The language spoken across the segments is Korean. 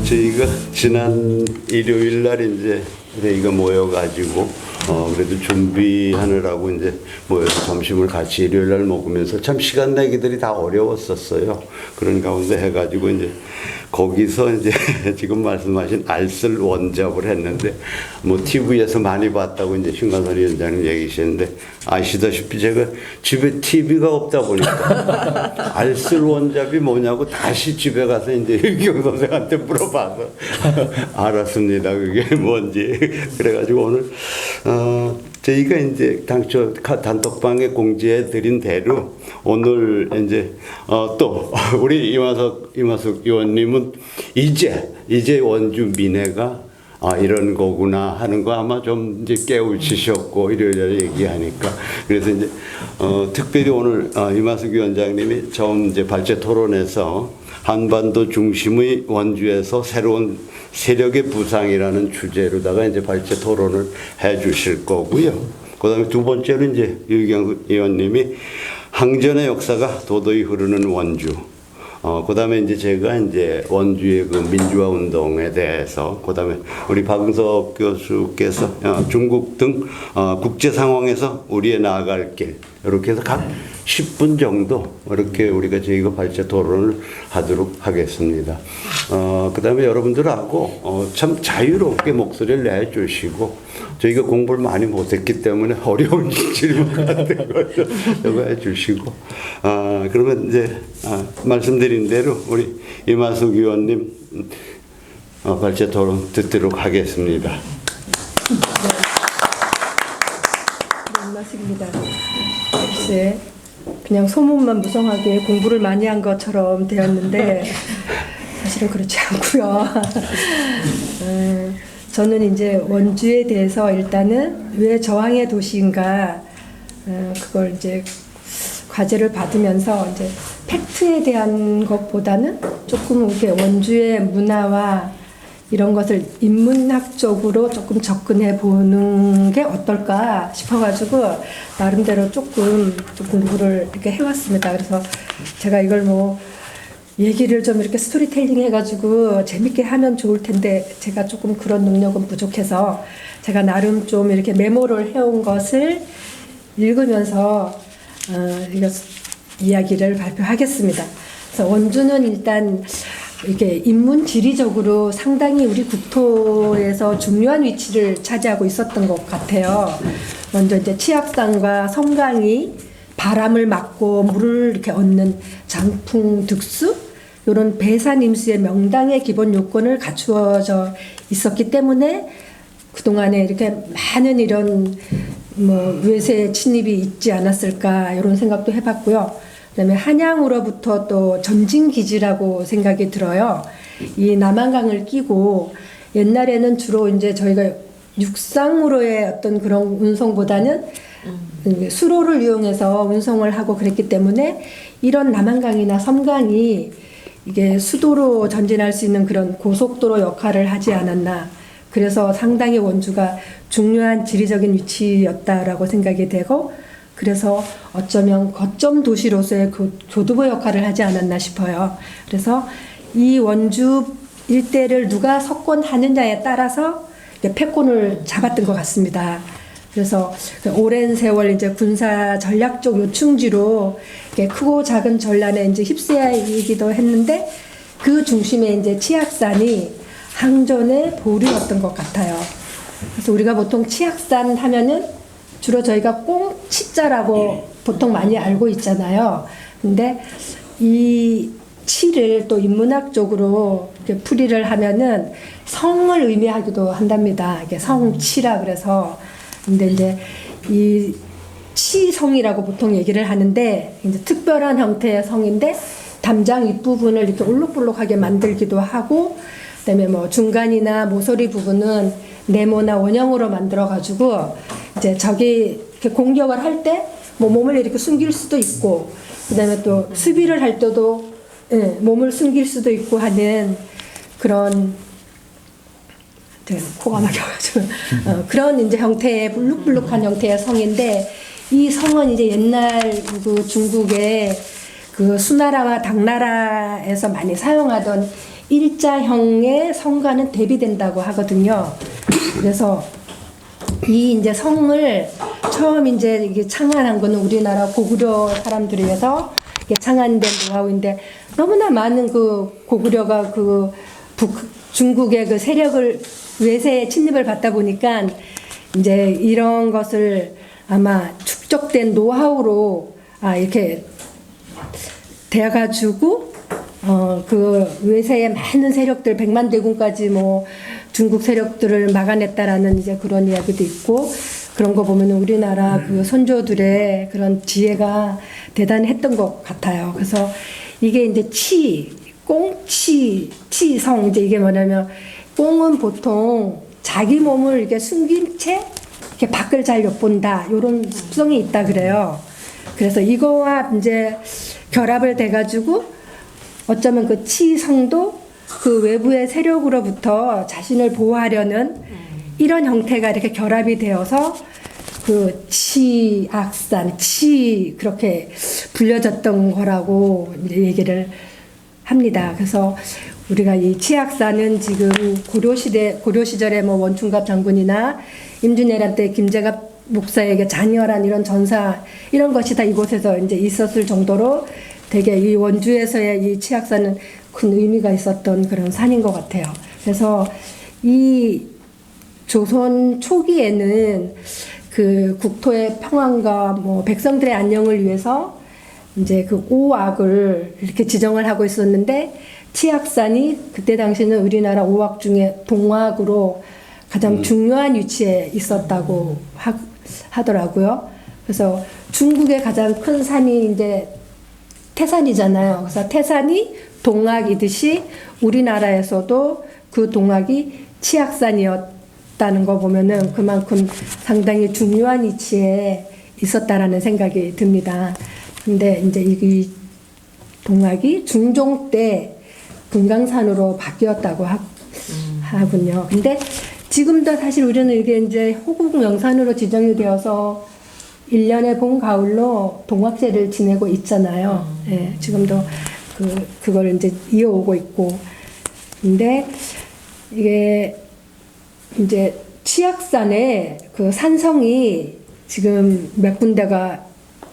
저희가 지난 일요일 날 이제 저희가 모여가지고 그래도 준비하느라고 이제 모여서 점심을 같이 일요일 날 먹으면서 참 시간 내기들이 다 어려웠었어요. 그런 가운데 해가지고 이제 거기서 이제 지금 말씀하신 알쓸 원잡을 했는데 뭐 TV에서 많이 봤다고 이제 신관선 위원장님 얘기하시는데 아시다시피 제가 집에 TV가 없다 보니까 알쓸 원잡이 뭐냐고 다시 집에 가서 이제 유경 선생한테 물어봐서 알았습니다. 그게 뭔지. 그래가지고 오늘 저희가 이제 당초 단톡방에 공지해 드린 대로 오늘 이제 또 우리 이마숙 의원님은 이제 원주 민해가 이런 거구나 하는 거 아마 좀 이제 깨우치셨고 일요일에 얘기하니까 그래서 이제 특별히 오늘 이마숙 위원장님이 처음 이제 발제 토론에서 한반도 중심의 원주에서 새로운 세력의 부상이라는 주제로다가 이제 발제 토론을 해 주실 거고요. 그다음에 두 번째로 이제 유경 의원님이 항전의 역사가 도도히 흐르는 원주. 그다음에 이제 제가 이제 원주의 그 민주화 운동에 대해서 그다음에 우리 박응석 교수께서 중국 등 국제 상황에서 우리의 나아갈 길 이렇게 해서 각 10분 정도 이렇게 우리가 저희가 발제 토론을 하도록 하겠습니다. 그다음에 여러분들하고 참 자유롭게 목소리를 내주시고 저희가 공부를 많이 못했기 때문에 어려운 질문 같은 것도 저거 해주시고 그러면 이제 말씀드린 대로 우리 이마숙 의원님 발제 토론 듣도록 하겠습니다. 이마숙입니다. 글쎄 그냥 소문만 무성하게 공부를 많이 한 것처럼 되었는데 사실은 그렇지 않고요. 저는 이제 원주에 대해서 일단은 왜 저항의 도시인가 그걸 이제 과제를 받으면서 이제 팩트에 대한 것보다는 조금 이렇게 원주의 문화와 이런 것을 인문학적으로 조금 접근해 보는 게 어떨까 싶어가지고 나름대로 조금 공부를 이렇게 해왔습니다. 그래서 제가 이걸 뭐 얘기를 좀 이렇게 스토리텔링 해가지고 재밌게 하면 좋을 텐데 제가 조금 그런 능력은 부족해서 제가 나름 좀 이렇게 메모를 해온 것을 읽으면서 이야기를 발표하겠습니다. 그래서 원주는 일단 이렇게 인문 지리적으로 상당히 우리 국토에서 중요한 위치를 차지하고 있었던 것 같아요. 먼저 이제 치악산과 성강이 바람을 막고 물을 이렇게 얻는 장풍 득수 이런 배산 임수의 명당의 기본 요건을 갖추어져 있었기 때문에 그동안에 이렇게 많은 이런 뭐 외세 침입이 있지 않았을까 이런 생각도 해봤고요. 그다음에 한양으로부터 또 전진기지라고 생각이 들어요. 이 남한강을 끼고 옛날에는 주로 이제 저희가 육상으로의 어떤 그런 운송보다는 수로를 이용해서 운송을 하고 그랬기 때문에 이런 남한강이나 섬강이 이게 수도로 전진할 수 있는 그런 고속도로 역할을 하지 않았나. 그래서 상당히 원주가 중요한 지리적인 위치였다라고 생각이 되고 그래서 어쩌면 거점 도시로서의 교두보 역할을 하지 않았나 싶어요. 그래서 이 원주 일대를 누가 석권하느냐에 따라서 패권을 잡았던 것 같습니다. 그래서 오랜 세월 이제 군사 전략적 요충지로 크고 작은 전란에 이제 휩싸이기도 했는데 그 중심에 이제 치악산이 항전의 보류였던 것 같아요. 그래서 우리가 보통 치악산 하면은 주로 저희가 꽁치자라고 보통 많이 알고 있잖아요. 근데 이 치를 또 인문학적으로 이렇게 풀이를 하면은 성을 의미하기도 한답니다. 이게 성치라 그래서. 근데 이제 이 치성이라고 보통 얘기를 하는데 이제 특별한 형태의 성인데 담장 윗부분을 이렇게 올록볼록하게 만들기도 하고 그다음에 뭐 중간이나 모서리 부분은 네모나 원형으로 만들어 가지고 이제 적이 이렇게 공격을 할 때 뭐 몸을 이렇게 숨길 수도 있고 그다음에 또 수비를 할 때도 몸을 숨길 수도 있고 하는 그런 코가 막혀가지고 그런 이제 형태의 불룩불룩한 형태의 성인데 이 성은 이제 옛날 그 중국의 그 수나라와 당나라에서 많이 사용하던 일자형의 성과는 대비된다고 하거든요. 그래서 이 이제 성을 처음 이제 이게 창안한 거는 우리나라 고구려 사람들에 의해서 창안된 노하우인데, 너무나 많은 그 고구려가 그 중국의 그 세력을 외세의 침입을 받다 보니까 이제 이런 것을 아마 축적된 노하우로 이렇게 돼가지고 그 외세의 많은 세력들 100만 대군까지 뭐 중국 세력들을 막아냈다라는 이제 그런 이야기도 있고, 그런 거 보면 우리나라 그 선조들의 그런 지혜가 대단했던 것 같아요. 그래서 이게 이제 치성, 이제 이게 뭐냐면, 꽁은 보통 자기 몸을 이렇게 숨긴 채 이렇게 밖을 잘 엿본다, 이런 습성이 있다 그래요. 그래서 이거와 이제 결합을 돼가지고 어쩌면 그 치성도 그 외부의 세력으로부터 자신을 보호하려는 이런 형태가 이렇게 결합이 되어서 그 치악산, 그렇게 불려졌던 거라고 이제 얘기를 합니다. 그래서 우리가 이 치악산은 지금 고려 시절에 뭐 원충갑 장군이나 임진왜란 때 김제갑 목사에게 잔열한 이런 전사, 이런 것이 다 이곳에서 이제 있었을 정도로 되게 이 원주에서의 이 치악산은 큰 의미가 있었던 그런 산인 것 같아요. 그래서 이 조선 초기에는 그 국토의 평안과 뭐 백성들의 안녕을 위해서 이제 그 오악을 이렇게 지정을 하고 있었는데, 치악산이 그때 당시는 우리나라 오악 중에 동악으로 가장 중요한 위치에 있었다고 하더라고요. 그래서 중국의 가장 큰 산이 이제 태산이잖아요. 그래서 태산이 동악이듯이 우리나라에서도 그 동악이 치악산이었다는 거 보면은 그만큼 상당히 중요한 위치에 있었다라는 생각이 듭니다. 근데 이제 이 동악이 중종 때 금강산으로 바뀌었다고 하군요. 근데 지금도 사실 우리는 이게 이제 호국 명산으로 지정이 되어서 1년에 봄, 가을로 동학제를 지내고 있잖아요. 예, 지금도 그걸 이제 이어오고 있고. 근데 이게 이제 치악산에 그 산성이 지금 몇 군데가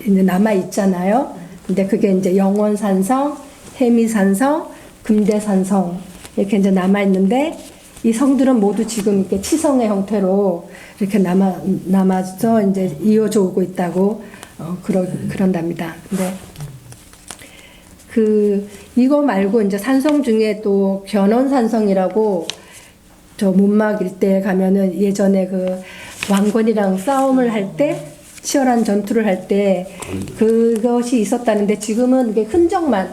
남아 있잖아요. 근데 그게 이제 영원산성, 해미산성, 금대산성 이렇게 이제 남아 있는데, 이 성들은 모두 지금 이렇게 치성의 형태로 이렇게 남아서 이제 이어져 오고 있다고 그런답니다. 근데 이거 말고 이제 산성 중에 또 견원산성이라고, 저 문막 일대에 가면은 예전에 그 왕건이랑 싸움을 할 때, 치열한 전투를 할 때 그것이 있었다는데, 지금은 이게 흔적만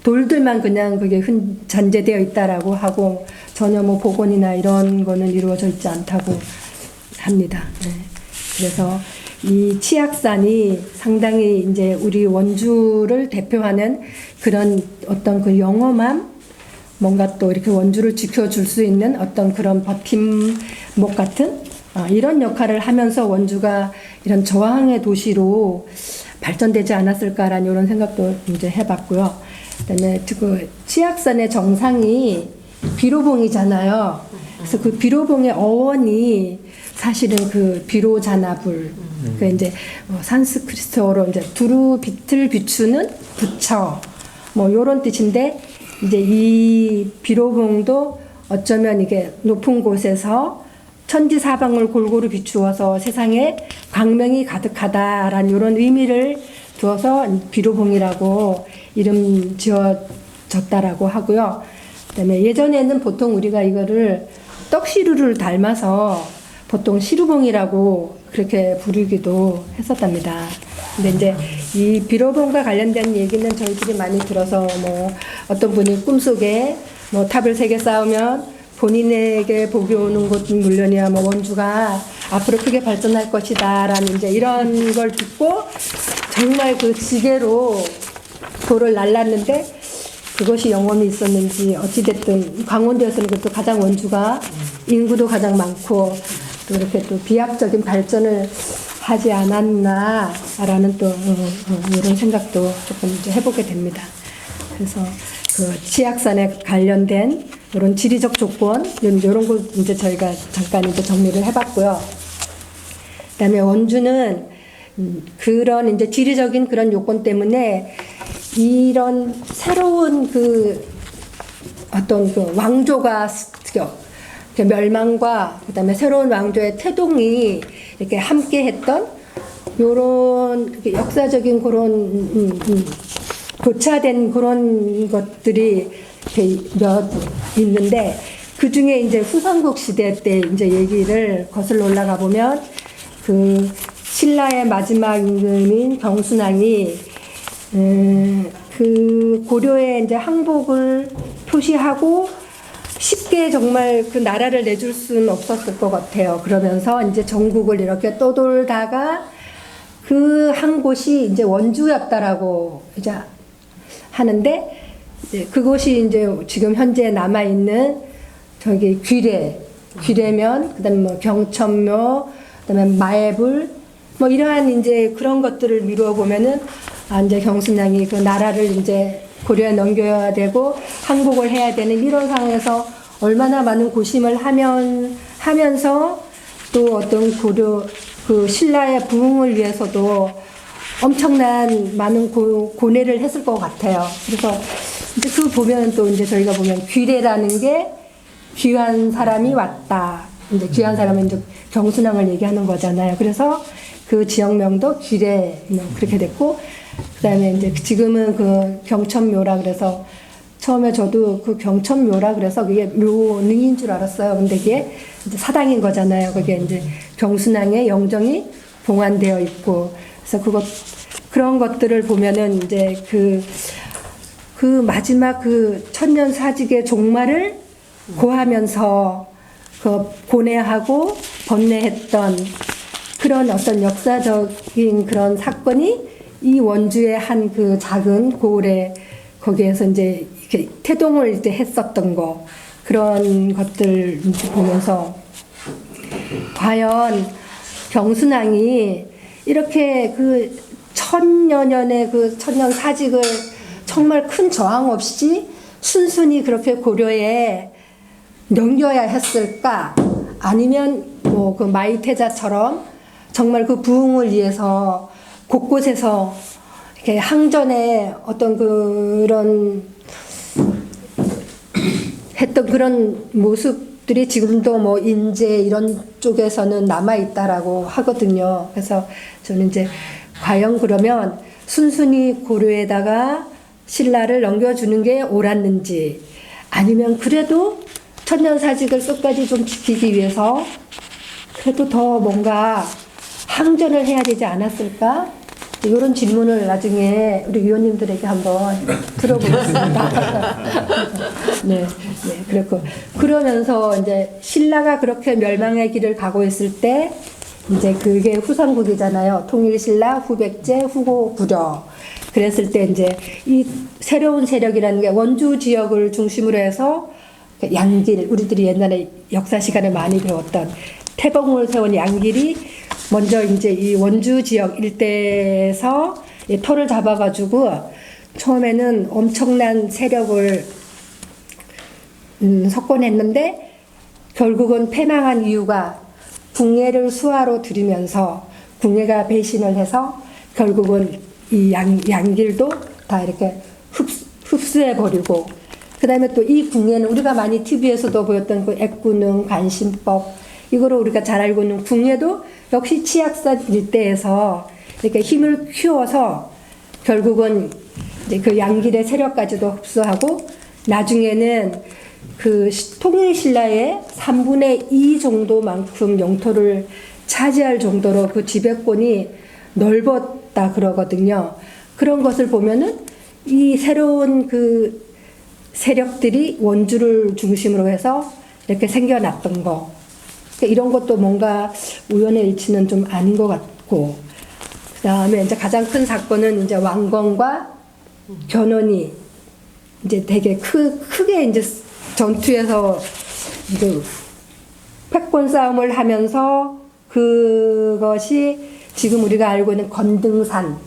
돌들만 그냥 그게 잔재되어 있다라고 하고, 전혀 뭐 복원이나 이런 거는 이루어져 있지 않다고 합니다. 네. 그래서 이 치악산이 상당히 이제 우리 원주를 대표하는 그런 어떤 그 영험함, 뭔가 또 이렇게 원주를 지켜줄 수 있는 어떤 그런 버팀목 같은 이런 역할을 하면서 원주가 이런 저항의 도시로 발전되지 않았을까라는 이런 생각도 이제 해봤고요. 그다음에 그 치악산의 정상이 비로봉이잖아요. 그래서 그 비로봉의 어원이 사실은 그 비로자나불, 그 이제 산스크리트어로 이제 두루 빛을 비추는 부처, 뭐 이런 뜻인데, 이제 이 비로봉도 어쩌면 이게 높은 곳에서 천지사방을 골고루 비추어서 세상에 광명이 가득하다라는 이런 의미를 두어서 비로봉이라고 이름 지어졌다라고 하고요. 그다음에 예전에는 보통 우리가 이거를 떡시루를 닮아서 보통 시루봉이라고 그렇게 부르기도 했었답니다. 근데 이제 이 비로봉과 관련된 얘기는 저희들이 많이 들어서, 뭐 어떤 분이 꿈속에 뭐 탑을 3개 쌓으면 본인에게 복이 오는 곳 물론이야 뭐 원주가 앞으로 크게 발전할 것이다라는 이제 이런 걸 듣고 정말 그 지게로 돌을 날랐는데, 그것이 영험이 있었는지 어찌됐든 강원도에서는 그것도 가장 원주가 인구도 가장 많고 또 이렇게 또 비약적인 발전을 하지 않았나라는 또 이런 생각도 조금 이제 해보게 됩니다. 그래서 그 치악산에 관련된 이런 지리적 조건 이런 거 이제 저희가 잠깐 이제 정리를 해봤고요. 그다음에 원주는 그런 이제 지리적인 그런 요건 때문에 이런 새로운 그 어떤 그 왕조가 멸망과 그다음에 새로운 왕조의 태동이 이렇게 함께했던 요런 역사적인 그런 교차된 그런 것들이 몇 있는데 그 중에 이제 후삼국 시대 때 이제 얘기를 거슬러 올라가 보면 그 신라의 마지막 임금인 경순왕이 그 고려의 이제 항복을 표시하고 쉽게 정말 그 나라를 내줄 수는 없었을 것 같아요. 그러면서 이제 전국을 이렇게 떠돌다가 그 한 곳이 이제 원주였다라고 이제 하는데 그곳이 이제 지금 현재 남아 있는 저기 귀례면 그다음에 뭐 경천묘 그다음에 마애불 뭐 이러한 이제 그런 것들을 미루어 보면은 이제 경순왕이 그 나라를 이제 고려에 넘겨야 되고 항복을 해야 되는 이런 상황에서 얼마나 많은 고심을 하면서 또 어떤 고려 그 신라의 부흥을 위해서도 엄청난 많은 고뇌를 했을 것 같아요. 그래서 이제 그 보면 또 이제 저희가 보면 귀례라는 게 귀한 사람이 왔다. 이제 귀한 사람은 이제 경순왕을 얘기하는 거잖아요. 그래서 그 지역명도 귀례 그렇게 됐고, 그다음에 이제 지금은 그 경천묘라 그래서 처음에 저도 그 경천묘라 그래서 그게 묘능인 줄 알았어요. 근데 그게 이제 사당인 거잖아요. 그게 이제 경순왕의 영정이 봉안되어 있고, 그래서 그런 것들을 보면은 이제 그 마지막 그 천년사직의 종말을 고하면서 그 고뇌하고 번뇌했던 그런 어떤 역사적인 그런 사건이 이 원주의 한 그 작은 고을에 거기에서 이제 이렇게 태동을 이제 했었던 거 그런 것들 보면서 과연 경순왕이 이렇게 그 천여 년의 그 천년 사직을 정말 큰 저항 없이 순순히 그렇게 고려에 넘겨야 했을까? 아니면 뭐 그 마이태자처럼 정말 그 부흥을 위해서 곳곳에서 이렇게 항전의 어떤 그런 했던 그런 모습들이 지금도 뭐 인제 이런 쪽에서는 남아 있다라고 하거든요. 그래서 저는 이제 과연 그러면 순순히 고려에다가 신라를 넘겨주는 게 옳았는지 아니면 그래도 천년사직을 끝까지 좀 지키기 위해서 그래도 더 뭔가 항전을 해야 되지 않았을까? 이런 질문을 나중에 우리 위원님들에게 한번 들어보겠습니다. 네, 그렇고 그러면서 이제 신라가 그렇게 멸망의 길을 가고 있을 때 이제 그게 후삼국이잖아요. 통일신라, 후백제, 후고구려. 그랬을 때 이제 이 새로운 세력이라는 게 원주 지역을 중심으로 해서 양길, 우리들이 옛날에 역사 시간에 많이 배웠던 태봉을 세운 양길이 먼저 이제 이 원주 지역 일대에서 터를 잡아가지고 처음에는 엄청난 세력을 석권했는데 결국은 패망한 이유가 궁예를 수하로 들이면서 궁예가 배신을 해서 결국은 이 양길도 다 이렇게 흡수해버리고 그 다음에 또 이 궁예는 우리가 많이 TV에서도 보였던 그 액구능, 간신법 이거를 우리가 잘 알고 있는 궁예도 역시 치악산 일대에서 이렇게 힘을 키워서 결국은 이제 그 양길의 세력까지도 흡수하고 나중에는 그 통일신라의 3분의 2 정도만큼 영토를 차지할 정도로 그 지배권이 넓었다 그러거든요. 그런 것을 보면은 이 새로운 그 세력들이 원주를 중심으로 해서 이렇게 생겨났던 거. 이런 것도 뭔가 우연의 일치는 좀 아닌 것 같고, 그 다음에 이제 가장 큰 사건은 이제 왕건과 견훤이 이제 되게 크게 이제 전투에서 이제 패권 싸움을 하면서 그것이 지금 우리가 알고 있는 건등산,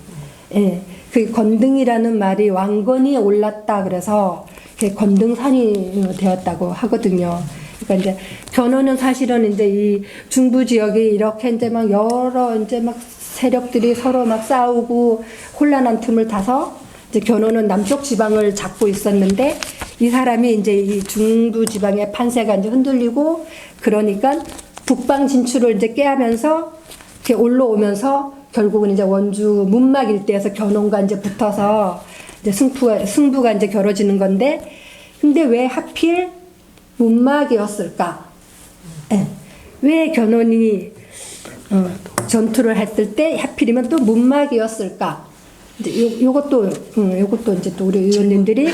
예, 그 건등이라는 말이 왕건이 올랐다 그래서 그게 건등산이 되었다고 하거든요. 그러니까 이제 견훤은 사실은 이제 이 중부 지역이 이렇게 이제 막 여러 이제 막 세력들이 서로 막 싸우고 혼란한 틈을 타서 이제 견훤은 남쪽 지방을 잡고 있었는데 이 사람이 이제 이 중부 지방의 판세가 이제 흔들리고 그러니까 북방 진출을 이제 깨하면서 이렇게 올라오면서 결국은 이제 원주 문막 일대에서 견훤과 이제 붙어서 이제 승부가 이제 겨뤄지는 건데 근데 왜 하필 문막이었을까? 예. 왜 견훤이 전투를 했을 때 하필이면 또 문막이었을까? 이제 요것도 이제 또 우리 의원님들이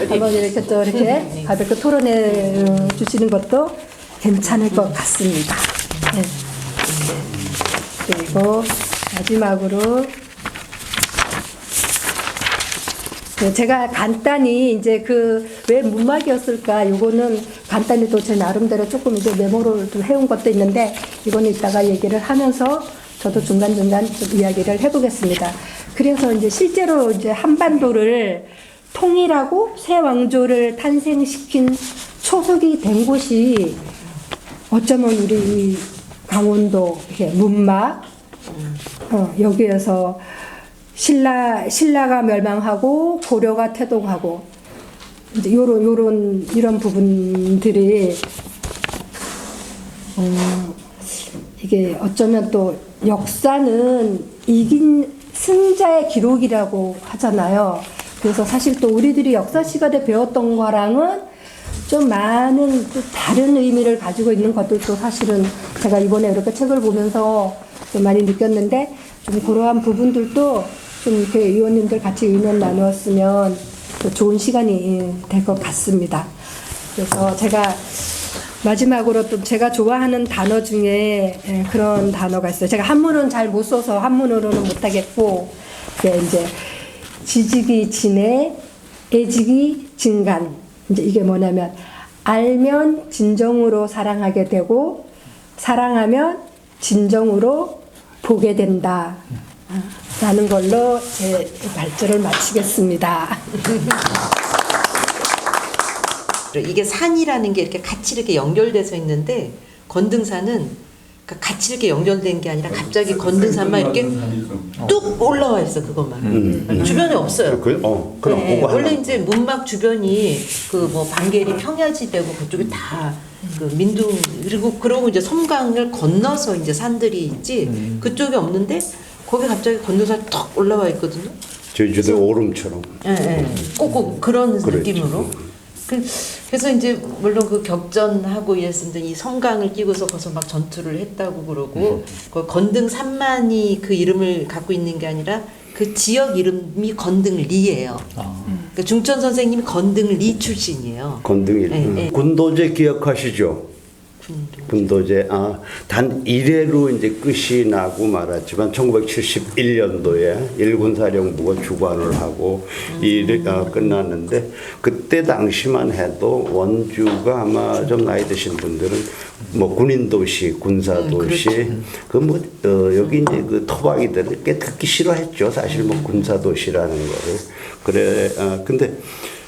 한번 이렇게 또 이렇게 가볍게 토론해 주시는 것도 괜찮을 것 같습니다. 네. 그리고 마지막으로 제가 간단히 이제 그 왜 문막이었을까 요거는 간단히 또 제 나름대로 조금 이제 메모를 좀 해온 것도 있는데 이거는 이따가 얘기를 하면서 저도 중간중간 좀 이야기를 해보겠습니다. 그래서 이제 실제로 이제 한반도를 통일하고 새 왕조를 탄생시킨 초석이 된 곳이 어쩌면 우리 이 강원도 이렇게 문막 여기에서 신라가 멸망하고 고려가 태동하고 이제 이런 부분들이 이게 어쩌면 또 역사는 이긴 승자의 기록이라고 하잖아요. 그래서 사실 또 우리들이 역사 시간에 배웠던 거랑은 좀 많은 또 다른 의미를 가지고 있는 것들도 사실은 제가 이번에 이렇게 책을 보면서 좀 많이 느꼈는데 좀 그러한 부분들도 좀 이렇게 의원님들 같이 의논 나누었으면 또 좋은 시간이 될 것 같습니다. 그래서 제가 마지막으로 또 제가 좋아하는 단어 중에 그런 단어가 있어요. 제가 한문은 잘 못 써서 한문으로는 못하겠고, 이제 지지기 진해, 애지기 진간. 이제 이게 뭐냐면 알면 진정으로 사랑하게 되고 사랑하면 진정으로 보게 된다. 라는 걸로 제 발제를 마치겠습니다. 이게 산이라는 게 이렇게 같이 이렇게 연결돼서 있는데 건등산은 같이 이렇게 연결된 게 아니라 갑자기 건등산만 이렇게 뚝 올라와 있어 그것만 주변에 없어요. 그럼 네, 그거 원래 하나. 이제 문막 주변이 그 뭐 방계리 평야지대고 그쪽이 다 그 민둥 그러고 이제 섬강을 건너서 이제 산들이 있지 그쪽이 없는데 거기 갑자기 건너서 턱 올라와 있거든요. 제주도 오름처럼. 예, 꼭꼭 그런 그렇죠. 느낌으로. 그래서 이제 물론 그 격전하고 이랬는데 이 섬강을 끼고서 거기서 막 전투를 했다고 그러고 그 건등 산만이 그 이름을 갖고 있는 게 아니라 그 지역 이름이 건등리예요. 그러니까 중천 선생님이 건등리 출신이에요. 건등이. 네. 군도제 기억하시죠? 군도제. 단 1회로 이제 끝이 나고 말았지만 1971년도에 일군사령부가 주관을 하고 끝났는데 그때 당시만 해도 원주가 아마 좀 나이 드신 분들은 뭐 군인도시, 군사도시, 여기 이제 그 토박이들은 꽤 듣기 싫어했죠. 사실 뭐 군사도시라는 거를. 근데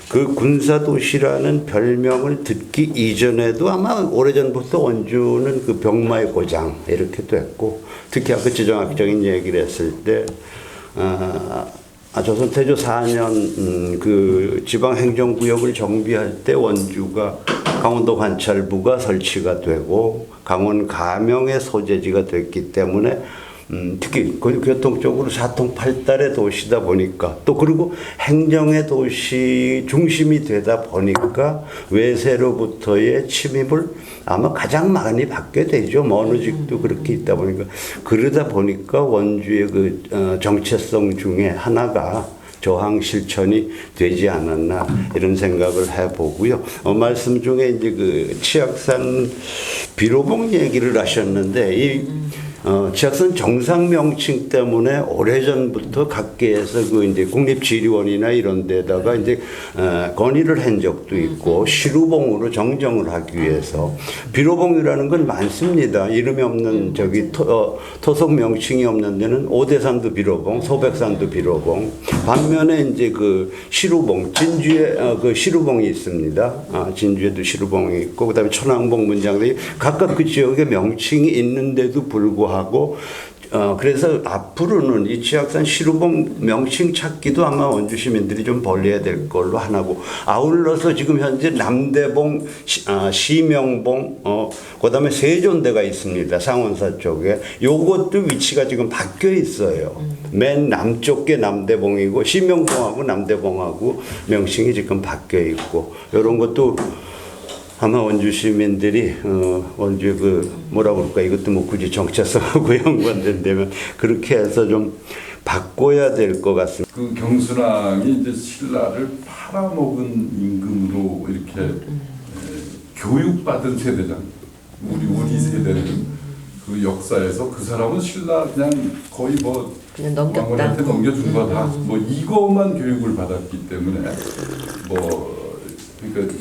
그 군사도시라는 별명을 듣기 이전에도 아마 오래전부터 원주는 그 병마의 고장 이렇게 됐고 특히 아까 지정학적인 얘기를 했을 때 조선 태조 4년 그 지방행정구역을 정비할 때 원주가 강원도 관찰부가 설치가 되고 강원 가명의 소재지가 됐기 때문에 특히 교통적으로 사통팔달의 도시다 보니까 또 그리고 행정의 도시 중심이 되다 보니까 외세로부터의 침입을 아마 가장 많이 받게 되죠. 뭐 어느 직도 그렇게 있다 보니까 그러다 보니까 원주의 그 정체성 중에 하나가 저항 실천이 되지 않았나 이런 생각을 해보고요. 말씀 중에 이제 그 치악산 비로봉 얘기를 하셨는데 이 지악산 정상 명칭 때문에 오래전부터 각계에서 그 이제 국립지리원이나 이런 데다가 이제 건의를 한 적도 있고 시루봉으로 정정을 하기 위해서 비로봉이라는 건 많습니다. 이름이 없는 저기 토속 명칭이 없는 데는 오대산도 비로봉, 소백산도 비로봉. 반면에 이제 그 시루봉, 진주에 그 시루봉이 있습니다. 진주에도 시루봉이 있고 그다음에 천왕봉, 문장들이 각각 그 지역에 명칭이 있는데도 불구하고 그래서 앞으로는 이 지악산 시루봉 명칭 찾기도 아마 원주 시민들이 좀 벌려야 될 걸로 하나고 아울러서 지금 현재 남대봉, 시명봉, 그다음에 세존대가 있습니다. 상원사 쪽에 요것도 위치가 지금 바뀌어 있어요. 맨 남쪽 게 남대봉이고 시명봉하고 남대봉하고 명칭이 지금 바뀌어 있고 이런 것도. 아마 원주 시민들이 원주의 그 뭐라 그럴까 이것도 뭐 굳이 정체성하고 연관된다면 그렇게 해서 좀 바꿔야 될 것 같습니다. 그 경순왕이 이제 신라를 팔아먹은 임금으로 이렇게 교육받은 세대잖아요. 우리 세대는 그 역사에서 그 사람은 신라 그냥 거의 뭐 그냥 넘겼다. 왕건한테 넘겨준 거다. 뭐 이것만 교육을 받았기 때문에 뭐 그러니까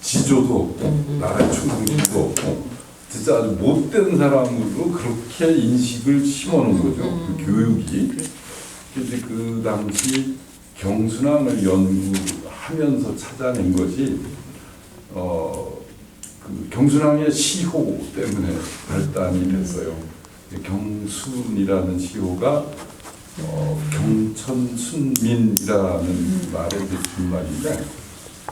지조도 없고 나라의 충성심도 없고 진짜 아주 못된 사람으로 그렇게 인식을 심어놓은 거죠. 그 교육이. 근데 그 당시 경순왕을 연구하면서 찾아낸 것이 그 경순왕의 시호 때문에 발단이 됐어요. 경순이라는 시호가 경천순민이라는 말의 줄말인데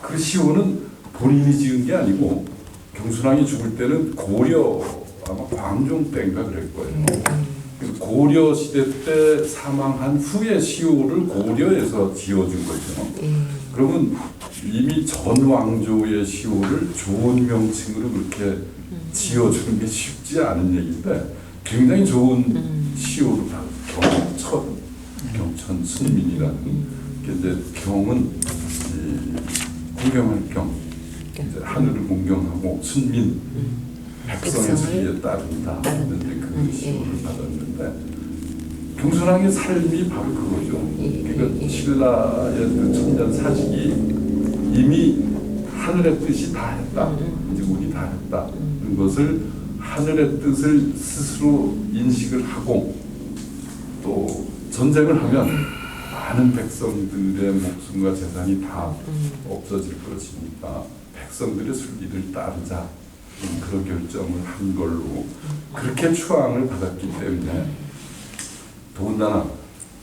그 시호는 본인이 지은 게 아니고 경순왕이 죽을 때는 고려 아마 광종 때인가 그럴 거예요. 고려 시대 때 사망한 후에 시호를 고려에서 지어준 거죠. 그러면 이미 전 왕조의 시호를 좋은 명칭으로 그렇게 지어주는 게 쉽지 않은 얘기인데 굉장히 좋은 시호로 경천 순민이라는 게 이제 경은 공경할 경. 이제 하늘을 공경하고 순민 백성의 수리에 따른다 했는데 그 시호를 받았는데 경순왕의 삶이 바로 그거죠. 그러니까 신라의 그 천년 사직이 이미 하늘의 뜻이 다 했다. 이제 우리 다 했다. 그런 것을 하늘의 뜻을 스스로 인식을 하고 또 전쟁을 하면 많은 백성들의 목숨과 재산이 다 없어질 것이니까 백성들의 순리를 따르자 그런 결정을 한 걸로 그렇게 추앙을 받았기 때문에 더군다나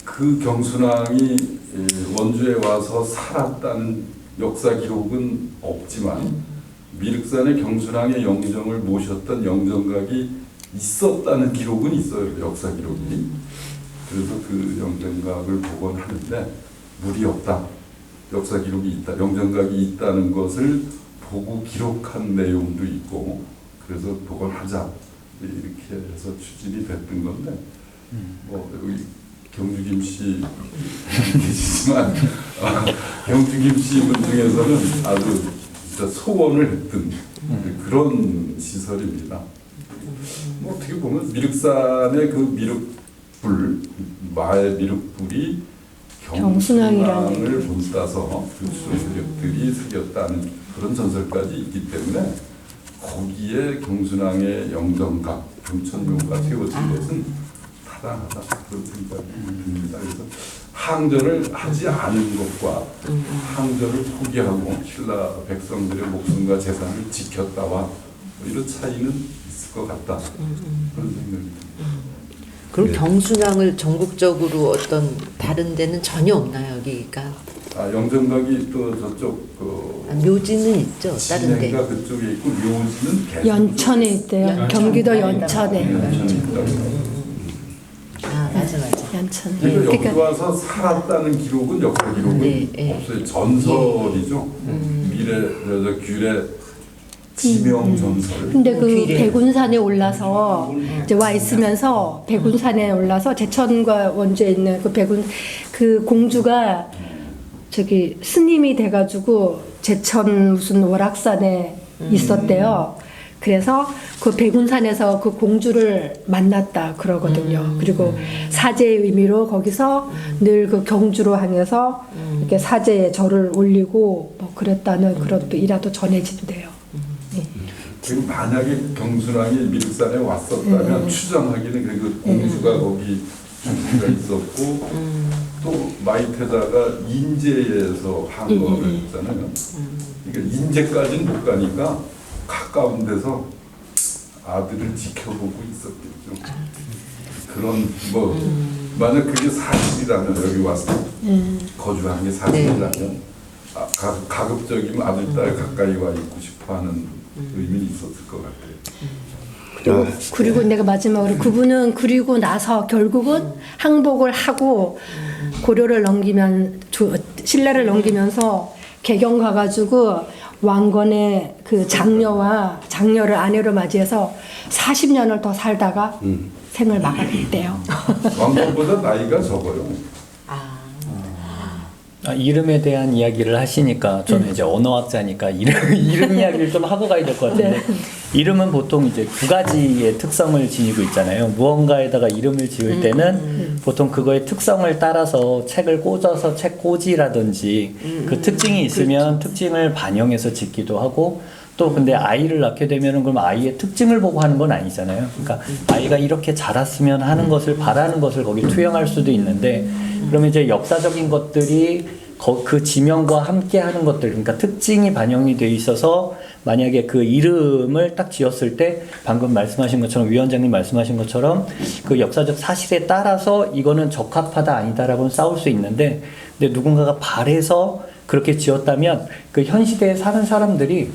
그 경순왕이 원주에 와서 살았다는 역사 기록은 없지만 미륵산의 경순왕의 영정을 모셨던 영정각이 있었다는 기록은 있어요. 역사 기록이. 그래서 그 영정각을 복원하는데 무리 없다. 역사 기록이 있다. 영정각이 있다는 것을 보고 기록한 내용도 있고 그래서 복원하자 이렇게 해서 추진이 됐던 건데 뭐 여기 경주김 씨 계시지만 경주김 씨분 중에서는 아주 진짜 소원을 했던 그런 시설입니다. 뭐 어떻게 보면 미륵산의 그 미륵불 마의 미륵불이 경순왕을 본따서 그 수세력들이 새겼다는 그런 전설까지 있기 때문에 거기에 경순왕의 영정각, 경천묘가 세워진 것은 타당하다 그런 생각이 듭니다. 그래서 항전을 하지 않은 것과 항전을 포기하고 신라 백성들의 목숨과 재산을 지켰다와 뭐 이런 차이는 있을 것 같다 그런 생각이 듭니다. 그럼 경순왕을 전국적으로 어떤 다른 데는 전혀 없나요 여기가? 영정각이 또 저쪽 묘지는 있죠 다른 데. 진해가 그쪽에 있고 묘지는 계속 연천에 있대요. 경기도 연천에. 맞아. 연천. 그러니까 여기 와서 살았다는 기록은 역사 기록은 없어요. 전설이죠. 미래 규례 지명 전설. 근데 그 백운산에 올라서 이제 와 있으면서 백운산에 올라서 제천과 원주에 있는 그 백운 그 공주가 저기 스님이 돼가지고 제천 무슨 월악산에 있었대요. 그래서 그 백운산에서 그 공주를 만났다 그러거든요. 그리고 사제의 의미로 거기서 늘 그 경주로 향해서 이렇게 사제의 절을 올리고 뭐 그랬다는 그런 또 일화도 전해진대요. 예. 그 만약에 경순왕이 밀산에 왔었다면 추정하기는 그 공주가 거기 중기가 있었고 또 마이테다가 인제에서 항거를 했잖아요. 그러니까 인제까지는 못 가니까 가까운 데서 아들을 지켜보고 있었겠죠. 그런 뭐 만약 그게 사실이라면 여기 와서 거주한 게 사실이라면 가급적이면 아들 딸 가까이 와 있고 싶어하는 의미는 있었을 것 같아요. 그리고 내가 마지막으로 그분은 그리고 나서 결국은 항복을 하고 고려를 넘기면 신라를 넘기면서 개경 가가지고 왕건의 그 장녀를 아내로 맞이해서 40년을 더 살다가 생을 마감했대요. 왕건보다 나이가 적어요. 이름에 대한 이야기를 하시니까 저는 이제 언어학자니까 이름 이야기를 좀 하고 가야 될 것 같은데 이름은 보통 이제 두 가지의 특성을 지니고 있잖아요. 무언가에다가 이름을 지을 때는 보통 그거의 특성을 따라서 책을 꽂아서 책 꽂이라든지 그 특징이 있으면 특징을 반영해서 짓기도 하고 또 근데 아이를 낳게 되면은 그럼 아이의 특징을 보고 하는 건 아니잖아요. 그러니까 아이가 이렇게 자랐으면 하는 것을 바라는 것을 거기 투영할 수도 있는데 그러면 이제 역사적인 것들이 그 지명과 함께 하는 것들 그러니까 특징이 반영이 돼 있어서 만약에 그 이름을 딱 지었을 때 방금 말씀하신 것처럼 위원장님 말씀하신 것처럼 그 역사적 사실에 따라서 이거는 적합하다 아니다라고는 싸울 수 있는데 근데 누군가가 바래서 그렇게 지었다면 그 현 시대에 사는 사람들이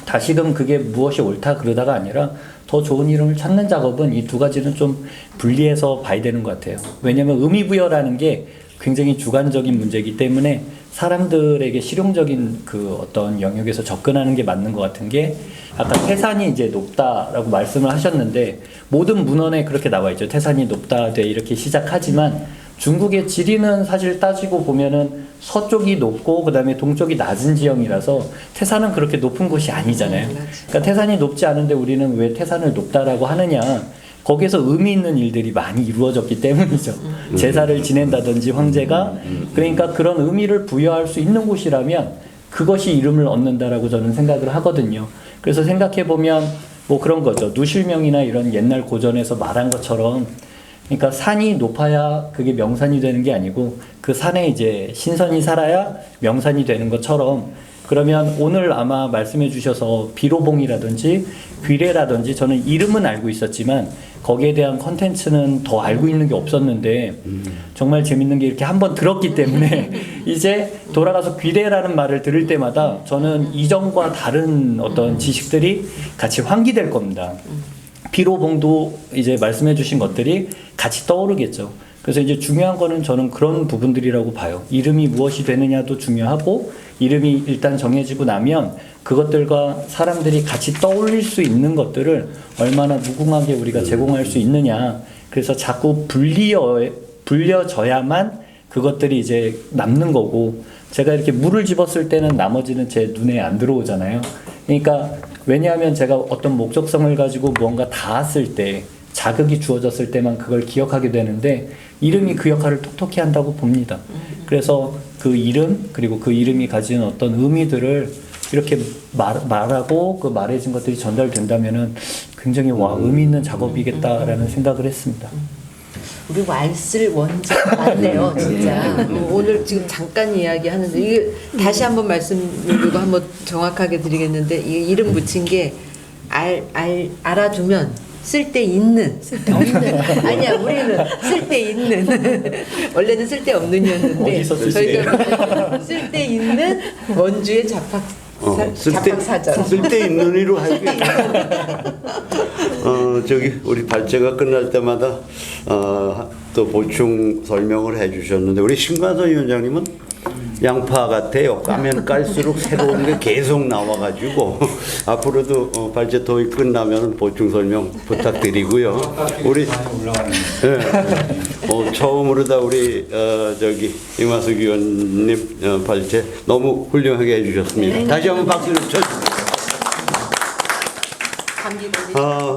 다시금 그게 무엇이 옳다 그러다가 아니라 더 좋은 이름을 찾는 작업은 이 두 가지는 좀 분리해서 봐야 되는 것 같아요. 왜냐하면 의미부여라는 게 굉장히 주관적인 문제이기 때문에 사람들에게 실용적인 그 어떤 영역에서 접근하는 게 맞는 것 같은 게 아까 태산이 이제 높다라고 말씀을 하셨는데 모든 문헌에 그렇게 나와 있죠. 태산이 높다 돼 이렇게 시작하지만 중국의 지리는 사실 따지고 보면은 서쪽이 높고 그다음에 동쪽이 낮은 지형이라서 태산은 그렇게 높은 곳이 아니잖아요. 그러니까 태산이 높지 않은데 우리는 왜 태산을 높다라고 하느냐? 거기에서 의미 있는 일들이 많이 이루어졌기 때문이죠. 제사를 지낸다든지 황제가 그러니까 그런 의미를 부여할 수 있는 곳이라면 그것이 이름을 얻는다라고 저는 생각을 하거든요. 그래서 생각해 보면 뭐 그런 거죠. 누실명이나 이런 옛날 고전에서 말한 것처럼 그러니까 산이 높아야 그게 명산이 되는 게 아니고 그 산에 이제 신선이 살아야 명산이 되는 것처럼 그러면 오늘 아마 말씀해 주셔서 비로봉이라든지 귀례라든지 저는 이름은 알고 있었지만 거기에 대한 컨텐츠는 더 알고 있는 게 없었는데 정말 재밌는 게 이렇게 한번 들었기 때문에 이제 돌아가서 귀례라는 말을 들을 때마다 저는 이전과 다른 어떤 지식들이 같이 환기될 겁니다. 비로봉도 이제 말씀해 주신 것들이 같이 떠오르겠죠. 그래서 이제 중요한 거는 저는 그런 부분들이라고 봐요. 이름이 무엇이 되느냐도 중요하고 이름이 일단 정해지고 나면 그것들과 사람들이 같이 떠올릴 수 있는 것들을 얼마나 무궁하게 우리가 제공할 수 있느냐. 그래서 자꾸 불려져야만 그것들이 이제 남는 거고 제가 이렇게 물을 집었을 때는 나머지는 제 눈에 안 들어오잖아요. 그러니까 왜냐하면 제가 어떤 목적성을 가지고 무언가 닿았을 때 자극이 주어졌을 때만 그걸 기억하게 되는데 이름이 그 역할을 톡톡히 한다고 봅니다. 그래서 그 이름 그리고 그 이름이 가진 어떤 의미들을 이렇게 말하고 그 말해진 것들이 전달된다면은 굉장히 의미 있는 작업이겠다라는 생각을 했습니다. 우리 왈쓸 원작 맞네요, 진짜. 오늘 지금 잠깐 이야기하는데 이게 다시 한번 말씀드리고 한번 정확하게 드리겠는데 이 이름 붙인 게 알아두면 쓸데 있는, 쓸데없는. 아니야, 우리는 쓸데 있는. 원래는 쓸데 없는이었는데 어디서 쓰시게요? 저희가 쓸데 있는 원주의 잡학사전. 쓸데있는 이로 하겠네. 저기 우리 발제가 끝날 때마다 또 보충 설명을 해주셨는데 우리 신관선 위원장님은 양파 같아요. 까면 깔수록 새로운 게 계속 나와가지고 앞으로도 발제 토익 끝나면 보충 설명 부탁드리고요. 우리 처음으로 다 우리 저기 이마숙 위원님 발제 너무 훌륭하게 해주셨습니다. 다시 한번 박수를 쳐주세요.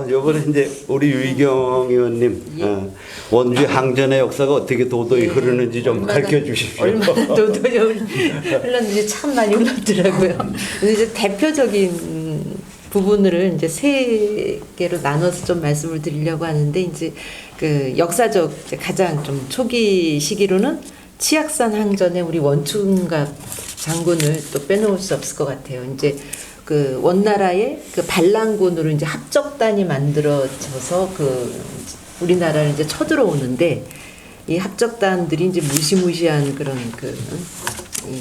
요번에 이제 우리 유희경 의원님 원주 항전의 역사가 어떻게 도도히 흐르는지 좀 가르쳐 주십시오. 얼마나 도도히 흘렀는지 참 많이 흘렀더라고요. 근데 이제 대표적인 부분을 이제 세 개로 나눠서 좀 말씀을 드리려고 하는데 이제 그 역사적 이제 가장 좀 초기 시기로는 치악산 항전에 우리 원충갑 장군을 또 빼놓을 수 없을 것 같아요. 이제 그 원나라의 그 반란군으로 이제 합적단이 만들어져서 그 우리나라를 이제 쳐들어오는데 이 합적단들이 이제 무시무시한 그런 그 이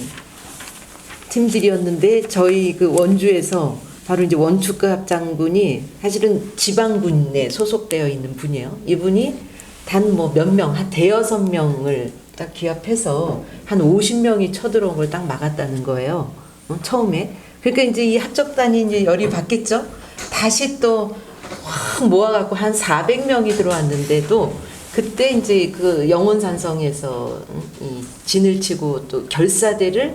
팀들이었는데 저희 그 원주에서 바로 이제 원축갑 장군이 사실은 지방군에 소속되어 있는 분이에요. 이분이 단 뭐 몇 명, 한 대여섯 명을 딱 기합해서 한 50명이 쳐들어온 걸 딱 막았다는 거예요. 처음에. 그러니까 이제 이 합적단이 이제 열이 받겠죠. 다시 또 확 모아갖고 한 400명이 들어왔는데도 그때 이제 그 영혼산성에서 이 진을 치고 또 결사대가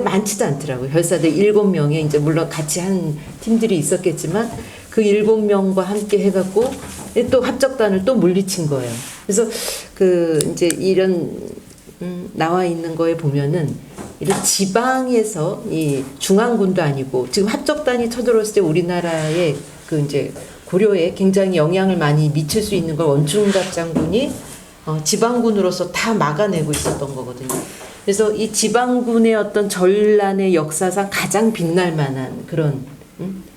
많지도 않더라고요. 결사대 7명에 이제 물론 같이 한 팀들이 있었겠지만 그 7명과 함께 해갖고 또 합적단을 또 물리친 거예요. 그래서 그 이제 이런 나와 있는 거에 보면은 이런 지방에서 이 중앙군도 아니고 지금 합적단이 쳐들어왔을 때 우리나라의 그 이제 고려에 굉장히 영향을 많이 미칠 수 있는 걸 원충갑 장군이 지방군으로서 다 막아내고 있었던 거거든요. 그래서 이 지방군의 어떤 전란의 역사상 가장 빛날 만한 그런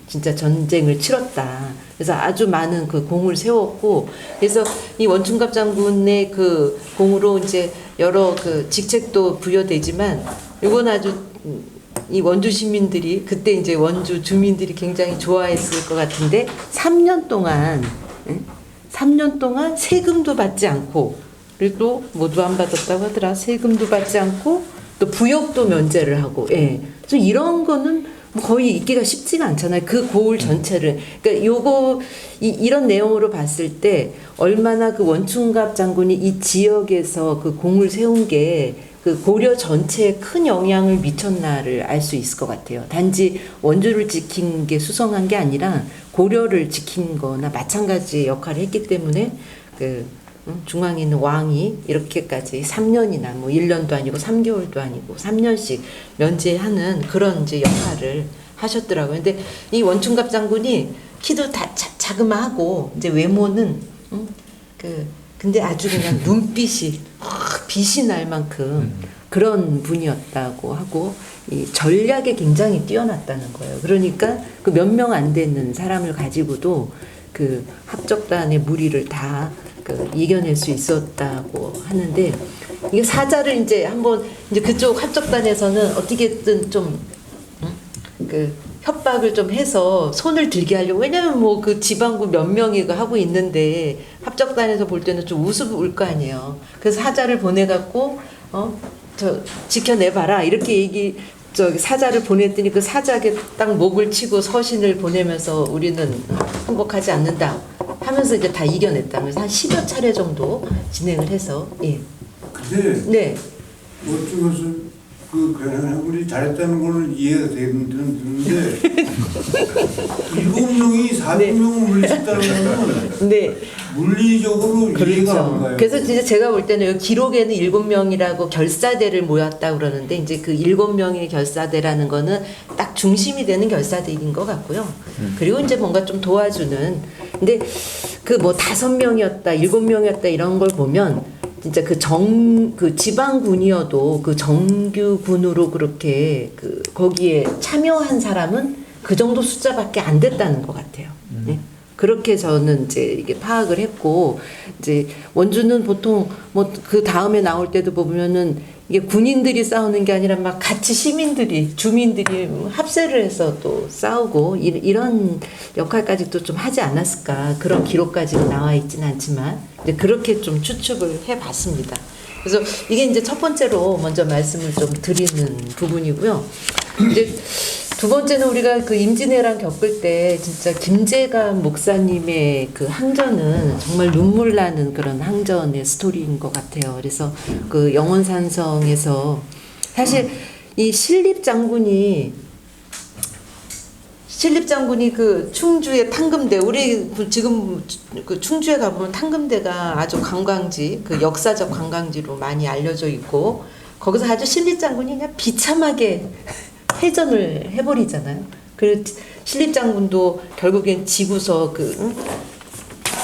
진짜 전쟁을 치렀다. 그래서 아주 많은 그 공을 세웠고, 그래서 이 원충갑 장군의 그 공으로 이제 여러 그 직책도 부여되지만, 이건 아주 이 원주 시민들이 그때 이제 원주 주민들이 굉장히 좋아했을 것 같은데 3년 동안 세금도 받지 않고, 그리고 모두 안 받았다고 하더라. 세금도 받지 않고 또 부역도 면제를 하고, 그래서 이런 거는 거의 있기가 쉽지가 않잖아요. 그 고을 전체를. 그러니까 요거 이런 내용으로 봤을 때 얼마나 그 원충갑 장군이 이 지역에서 그 공을 세운 게 그 고려 전체에 큰 영향을 미쳤나를 알 수 있을 것 같아요. 단지 원주를 지킨 게 수성한 게 아니라 고려를 지킨 거나 마찬가지 역할을 했기 때문에 그 중앙에 있는 왕이 이렇게까지 3년이나 뭐 1년도 아니고 3개월도 아니고 3년씩 면제하는 그런 이제 역할을 하셨더라고요. 근데 이 원충갑 장군이 키도 다 자그마하고 이제 외모는 근데 아주 그냥 눈빛이 빛이 날 만큼 그런 분이었다고 하고 이 전략에 굉장히 뛰어났다는 거예요. 그러니까 그 몇 명 안 되는 사람을 가지고도 그 합적단의 무리를 다 그 이겨낼 수 있었다고 하는데, 이게 사자를 이제 한번 이제 그쪽 합적단에서는 어떻게든 좀 그 협박을 좀 해서 손을 들게 하려고. 왜냐면 뭐 그 지방군 몇 명이 하고 있는데 합적단에서 볼 때는 좀 우습 울 거 아니에요. 그래서 사자를 보내갖고 저 지켜내봐라 이렇게 사자를 보냈더니 그 사자에게 딱 목을 치고 서신을 보내면서 우리는 항복하지 않는다 하면서 이제 다 이겨냈다. 그래서 한 10여 차례 정도 진행을 해서 근데 네. 어쩌면서 그 괴한해군이 잘했다는 걸 이해가 되는데 7명이 400명을 물리쳤다는 건 네. 물리적으로 이해가 안 그렇죠. 가요. 그래서 진짜 제가 볼 때는 여기 기록에는 7명이라고 결사대를 모였다 그러는데 이제 그 7명의 결사대라는 거는 딱 중심이 되는 결사대인 것 같고요. 그리고 이제 뭔가 좀 도와주는. 근데 그 뭐 5명이었다, 7명이었다 이런 걸 보면 진짜 그 지방군이어도 그 정규군으로 그렇게 그 거기에 참여한 사람은 그 정도 숫자밖에 안 됐다는 것 같아요. 네. 그렇게 저는 이제 이게 파악을 했고, 이제 원주는 보통 뭐 그 다음에 나올 때도 보면은 이게 군인들이 싸우는 게 아니라 막 같이 시민들이, 주민들이 합세를 해서 또 싸우고 이런 역할까지 또 좀 하지 않았을까. 그런 기록까지는 나와 있지는 않지만 이제 그렇게 좀 추측을 해봤습니다. 그래서 이게 이제 첫 번째로 먼저 말씀을 좀 드리는 부분이고요. 이제 두 번째는 우리가 그 임진왜란 겪을 때 진짜 김재감 목사님의 그 항전은 정말 눈물 나는 그런 항전의 스토리인 것 같아요. 그래서 그 영원산성에서 사실 이 신립 장군이 신립 장군이 그 충주의 탕금대, 우리 지금 그 충주에 가보면 탕금대가 아주 관광지, 그 역사적 관광지로 많이 알려져 있고, 거기서 아주 신립 장군이 그냥 비참하게 패전을 해버리잖아요. 그리고 신립 장군도 결국엔 지구서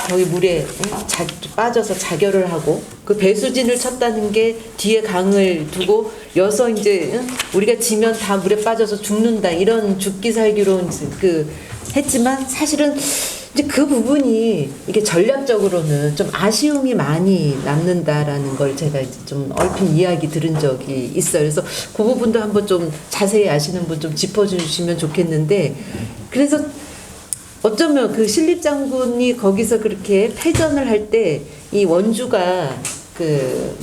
저기 물에 빠져서 자결을 하고, 그 배수진을 쳤다는 게 뒤에 강을 두고 여서 이제 우리가 지면 다 물에 빠져서 죽는다, 이런 죽기 살기로 했지만, 사실은 이제 그 부분이 이게 전략적으로는 좀 아쉬움이 많이 남는다라는 걸 제가 이제 좀 얼핏 이야기 들은 적이 있어요. 그래서 그 부분도 한번 좀 자세히 아시는 분 좀 짚어주시면 좋겠는데, 그래서 어쩌면 그 신립 장군이 거기서 그렇게 패전을 할 때 이 원주가 그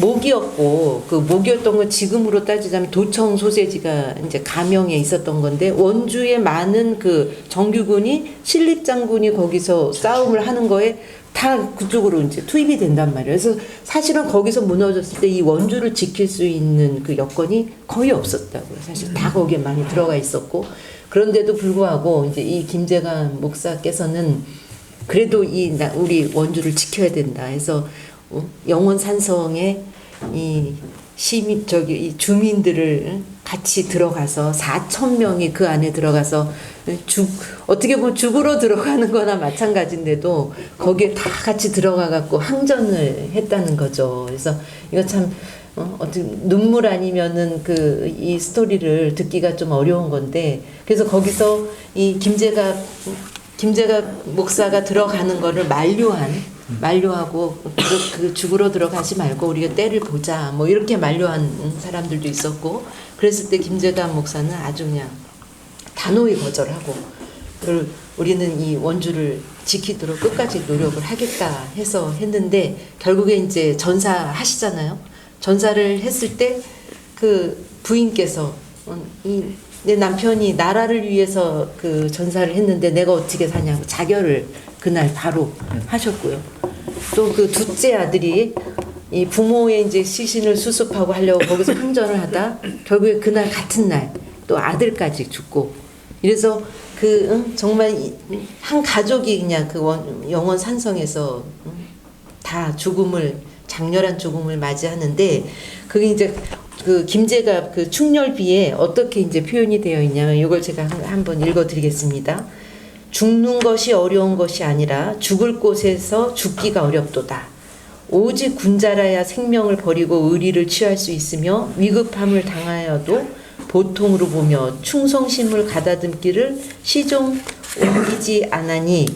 목이었고, 그 목이었던 건 지금으로 따지자면 도청 소세지가 이제 가명에 있었던 건데, 원주의 많은 그 정규군이 신립 장군이 거기서 싸움을 하는 거에 다 그쪽으로 이제 투입이 된단 말이에요. 그래서 사실은 거기서 무너졌을 때 이 원주를 지킬 수 있는 그 여건이 거의 없었다고요. 사실 다 거기에 많이 들어가 있었고, 그런데도 불구하고 이제 이 김재관 목사께서는 그래도 우리 원주를 지켜야 된다 해서 영원 산성에 이 주민들을 같이 들어가서 4,000명이 그 안에 들어가서 어떻게 보면 죽으러 들어가는 거나 마찬가지인데도 거기에 다 같이 들어가 갖고 항전을 했다는 거죠. 그래서 이거 참 어떻게 눈물 아니면은 이 스토리를 듣기가 좀 어려운 건데, 그래서 거기서 이 김재가 목사가 들어가는 거를 만류하고 그 죽으러 들어가지 말고 우리가 때를 보자, 뭐 이렇게 만류한 사람들도 있었고, 그랬을 때 김재가 목사는 아주 그냥 단호히 거절하고, 우리는 이 원주를 지키도록 끝까지 노력을 하겠다 해서 했는데, 결국에 이제 전사하시잖아요. 전사를 했을 때 그 부인께서 내 남편이 나라를 위해서 그 전사를 했는데 내가 어떻게 사냐고 자결을 그날 바로 하셨고요. 또 그 둘째 아들이 이 부모의 이제 시신을 수습하고 하려고 거기서 항전을 하다 결국에 그날 같은 날 또 아들까지 죽고, 이래서 정말 한 가족이 그냥 영원 산성에서 다 장렬한 죽음을 맞이하는데, 그게 이제 그 김제가 그 충렬비에 어떻게 이제 표현이 되어 있냐면, 이걸 제가 한번 읽어드리겠습니다. 죽는 것이 어려운 것이 아니라 죽을 곳에서 죽기가 어렵도다. 오직 군자라야 생명을 버리고 의리를 취할 수 있으며, 위급함을 당하여도 보통으로 보며 충성심을 가다듬기를 시종 옮기지 않으니,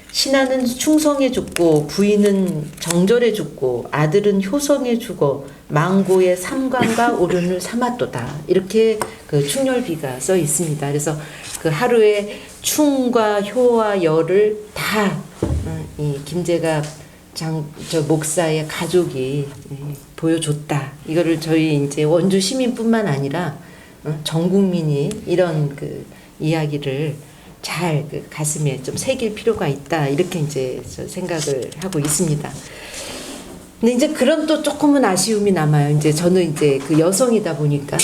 신하는 충성에 죽고 부인은 정절에 죽고 아들은 효성에 죽어 망고의 삼관과 오륜을 삼았도다. 이렇게 그 충렬비가 써 있습니다. 그래서 그 하루에 충과 효와 열을 다 이 김재갑 목사의 가족이 보여줬다. 이거를 저희 이제 원주 시민뿐만 아니라 전 국민이 이런 그 이야기를 잘 가슴에 좀 새길 필요가 있다, 이렇게 이제 생각을 하고 있습니다. 근데 이제 그런 또 조금은 아쉬움이 남아요. 이제 저는 이제 그 여성이다 보니까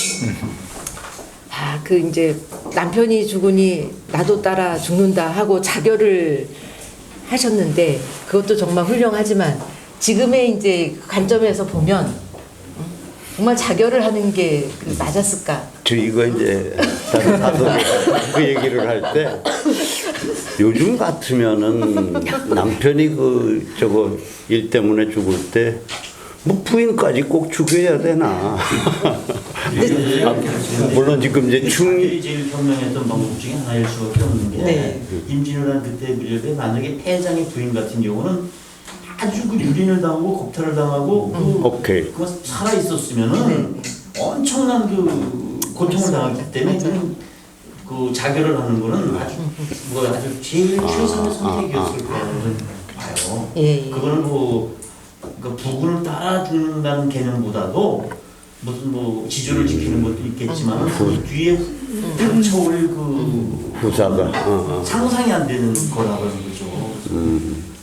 이제 남편이 죽으니 나도 따라 죽는다 하고 자결을 하셨는데, 그것도 정말 훌륭하지만 지금의 이제 관점에서 보면 정말 자결을 하는 게 맞았을까? 저 이거 이제 다른 사람이 그 얘기를 할 때, 요즘 같으면은 남편이 저거 일 때문에 죽을 때 뭐 부인까지 꼭 죽여야 되나? 물론 지금 이제 사람들이 제일 현명했던 방법 중에 하나일 수밖에 없는 게, 네. 임진왜란 그때 무렵에 만약에 패장의 부인 같은 경우는 아주 그 유린을 당하고 겁탈을 당하고 오케이. 그거 살아 있었으면은 엄청난 그 고통을 당했기 때문에 그 자결을 하는 거는 아주 제일 최선의 선택이었을 거라고 봐요. 예. 그거는 그 부군을 따라 죽는다는 개념보다도 무슨 지조를 지키는 것도 있겠지만 그 뒤에 닥쳐올 후사가 상상이 안 되는 거라고 하는 거죠.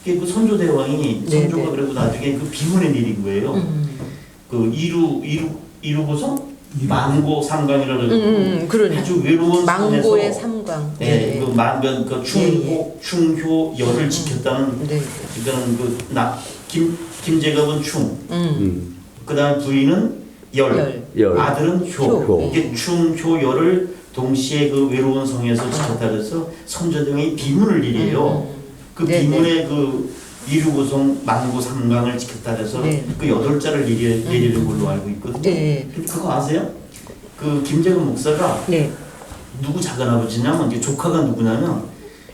그게 그 선조대왕이 선조가 그래도 나중에 그 비문에 내린 거예요. 그 이루고서 망고 삼강이라는 그러네. 아주 외로운 망고의 섬에서 삼광. 예, 그 만변 그 충효 열을 지켰다는 네. 그거는 김제갑은 충, 그다음 부인은 열, 열. 아들은 효. 효. 이게 충효열을 동시에 그 외로운 성에서 지켰다 그래서 선조등이 비문을 일이에요. 그 네, 비문에 그 이루고성 만고 삼강을 지켰다 그래서 네. 그 8자를 내리는 걸로 알고 있거든요. 네. 그거 아세요? 그 김재근 목사가 네. 누구 작은아버지냐면 이제 조카가 누구냐면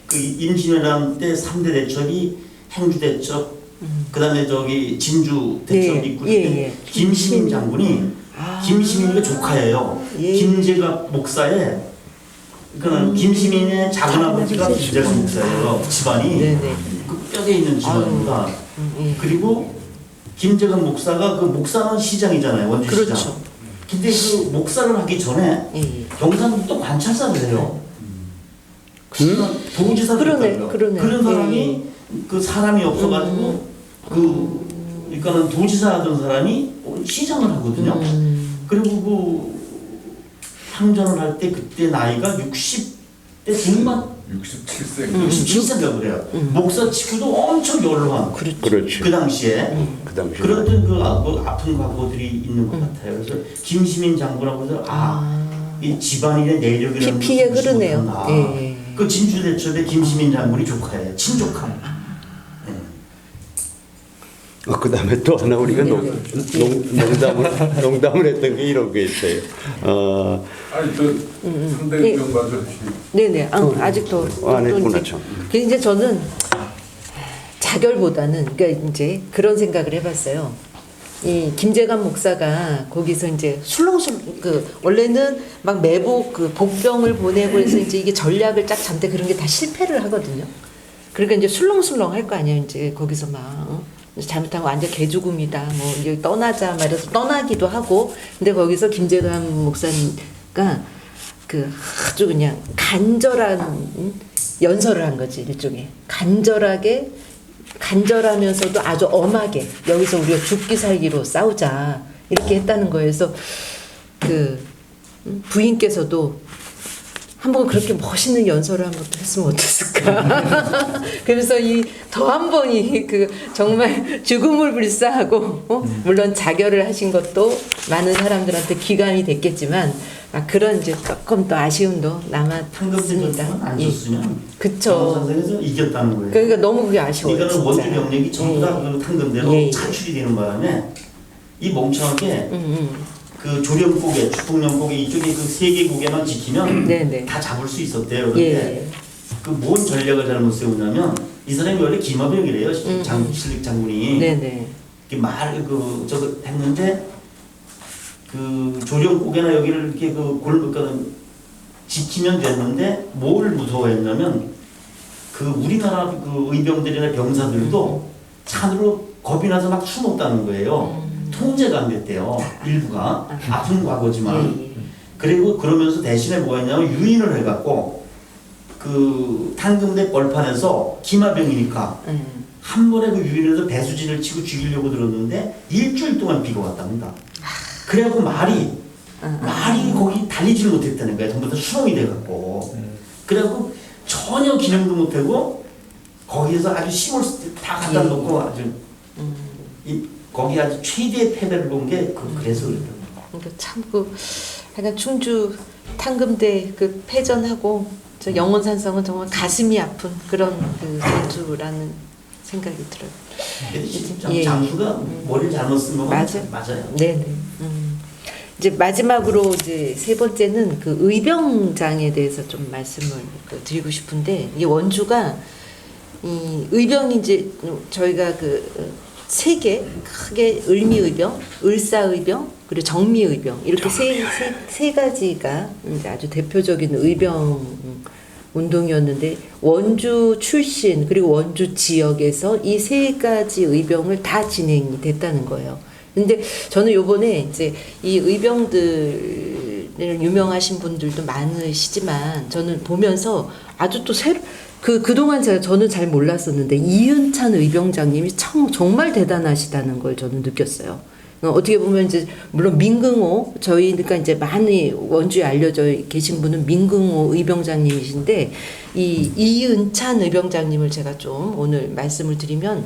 그 임진왜란 때 3대 대첩이 행주 대첩, 그다음에 저기 진주 대첩 네. 있고 예, 예. 김시민 장군이 김시민이가 조카예요. 예. 김제갑 목사의 그는 김시민의 작은아버지가 김제갑 목사예요. 집안이 네네. 그 뼈에 있는 집안입니다. 예. 그리고 김제갑 목사가 그 목사는 시장이잖아요. 원주시장. 그렇죠. 근데 그 목사를 하기 전에 예, 예. 경상북도 관찰사를 해요. 도지사를 그러네, 했다고요. 그러네. 그런 사람이 그 사람이 없어가지고 그러니까는 도지사 하던 사람이 시장을 하거든요. 그리고 그 항전을 할 때 그때 나이가 60대 중반, 67세. 67세인가 그래요. 목사 치고도 엄청 연로한. 그렇지. 그 당시에 그 당시에. 그런 그 아픈 과거들이 있는 것 같아요. 그래서 김시민 장군하고 해서 이 집안인의 내력이라는 피피에 것을 흐르네요. 못한다. 예. 그 진주대첩의 김시민 장군이 조카예요. 친조카. 그다음에 또 하나 우리가 농담을 했던 게 이런 게 있어요. 아니 저 상대 병마저 네네. 아직도 안 했구나, 또 이제 참. 그 이제 저는 자결보다는 그러니까 이제 그런 생각을 해봤어요. 이 김재관 목사가 거기서 이제 술렁술 그 원래는 막 매복 그 복병을 보내고 해서 이제 이게 전략을 짝 잡는데 그런 게 다 실패를 하거든요. 그러니까 이제 술렁술렁 할 거 아니에요. 이제 거기서 막 잘못하면 완전 개죽음이다. 뭐 이제 떠나자 말해서 떠나기도 하고. 근데 거기서 김재관 목사가 그 아주 그냥 간절한 연설을 한 거지 일종의 간절하면서도 아주 엄하게 여기서 우리가 죽기 살기로 싸우자 이렇게 했다는 거에서 그 부인께서도 한번 그렇게 멋있는 연설을 한번 했으면 어땠을까. 그래서 이 더 한 번이 그 정말 죽음을 불사하고 물론 자결을 하신 것도 많은 사람들한테 기감이 됐겠지만 그런 이제 조금 또 아쉬움도 남았습니다. 안 예. 줬으면 그쵸. 상상에서 이겼다는 거예요. 그러니까 너무 그게 아쉬워요. 이거는 원주 진짜. 병력이 전부 다 예. 그 탄검대로 예, 예. 차출이 되는 바람에 이 멍청하게 그 조령고개, 주풍령고개 이쪽에 그 세 개 고개만 지키면 네네. 다 잡을 수 있었대요. 그런데 예. 그 뭔 전략을 잘못 세우냐면 이 사람이 원래 김어병이래요. 실릭 장군이. 네네. 저거 했는데 그 조령고개나 여기를 이렇게 그 골목가는 지키면 됐는데 뭘 무서워했냐면 그 우리나라 그 의병들이나 병사들도 산으로 겁이 나서 막 숨었다는 거예요. 통제가 안 됐대요. 일부가 아픈 과거지만. 예. 그리고 그러면서 대신에 뭐 했냐면 유인을 해갖고 그 탄금대 벌판에서 기마병이니까 한 번에 그 유인해서 배수진을 치고 죽이려고 들었는데 일주일 동안 비가 왔답니다. 그래갖고 말이 거기 달리지를 못했다는 거야. 전부 다 수렁이 돼갖고. 그래갖고 전혀 기능도 못하고 거기에서 아주 힘을 다 갖다 놓고 아주 거기 아주 최대의 패배를 본 게 그래서 그랬다. 그러니까 참그 약간 충주 탄금대 그 패전하고 저 영원산성은 정말 가슴이 아픈 그런 그 전투라는 생각이 들어요. 예. 장수가 머리를 잘못 쓴 거면 맞아요. 네네. 이제 마지막으로 이제 세 번째는 그 의병장에 대해서 좀 말씀을 드리고 싶은데 이 원주가 이 의병이 이제 저희가 그 세 개 크게 을미의병, 을사의병 그리고 정미의병 이렇게 세 가지가 이제 아주 대표적인 의병 운동이었는데 원주 출신 그리고 원주 지역에서 이 세 가지 의병을 다 진행이 됐다는 거예요. 근데 저는 요번에 이제 이 의병들을 유명하신 분들도 많으시지만 저는 보면서 아주 또 그동안 저는 잘 몰랐었는데 이은찬 의병장님이 정말 대단하시다는 걸 저는 느꼈어요. 어떻게 보면 이제 물론 민긍호 저희 그러니까 이제 많이 원주에 알려져 계신 분은 민긍호 의병장님이신데 이 이은찬 의병장님을 제가 좀 오늘 말씀을 드리면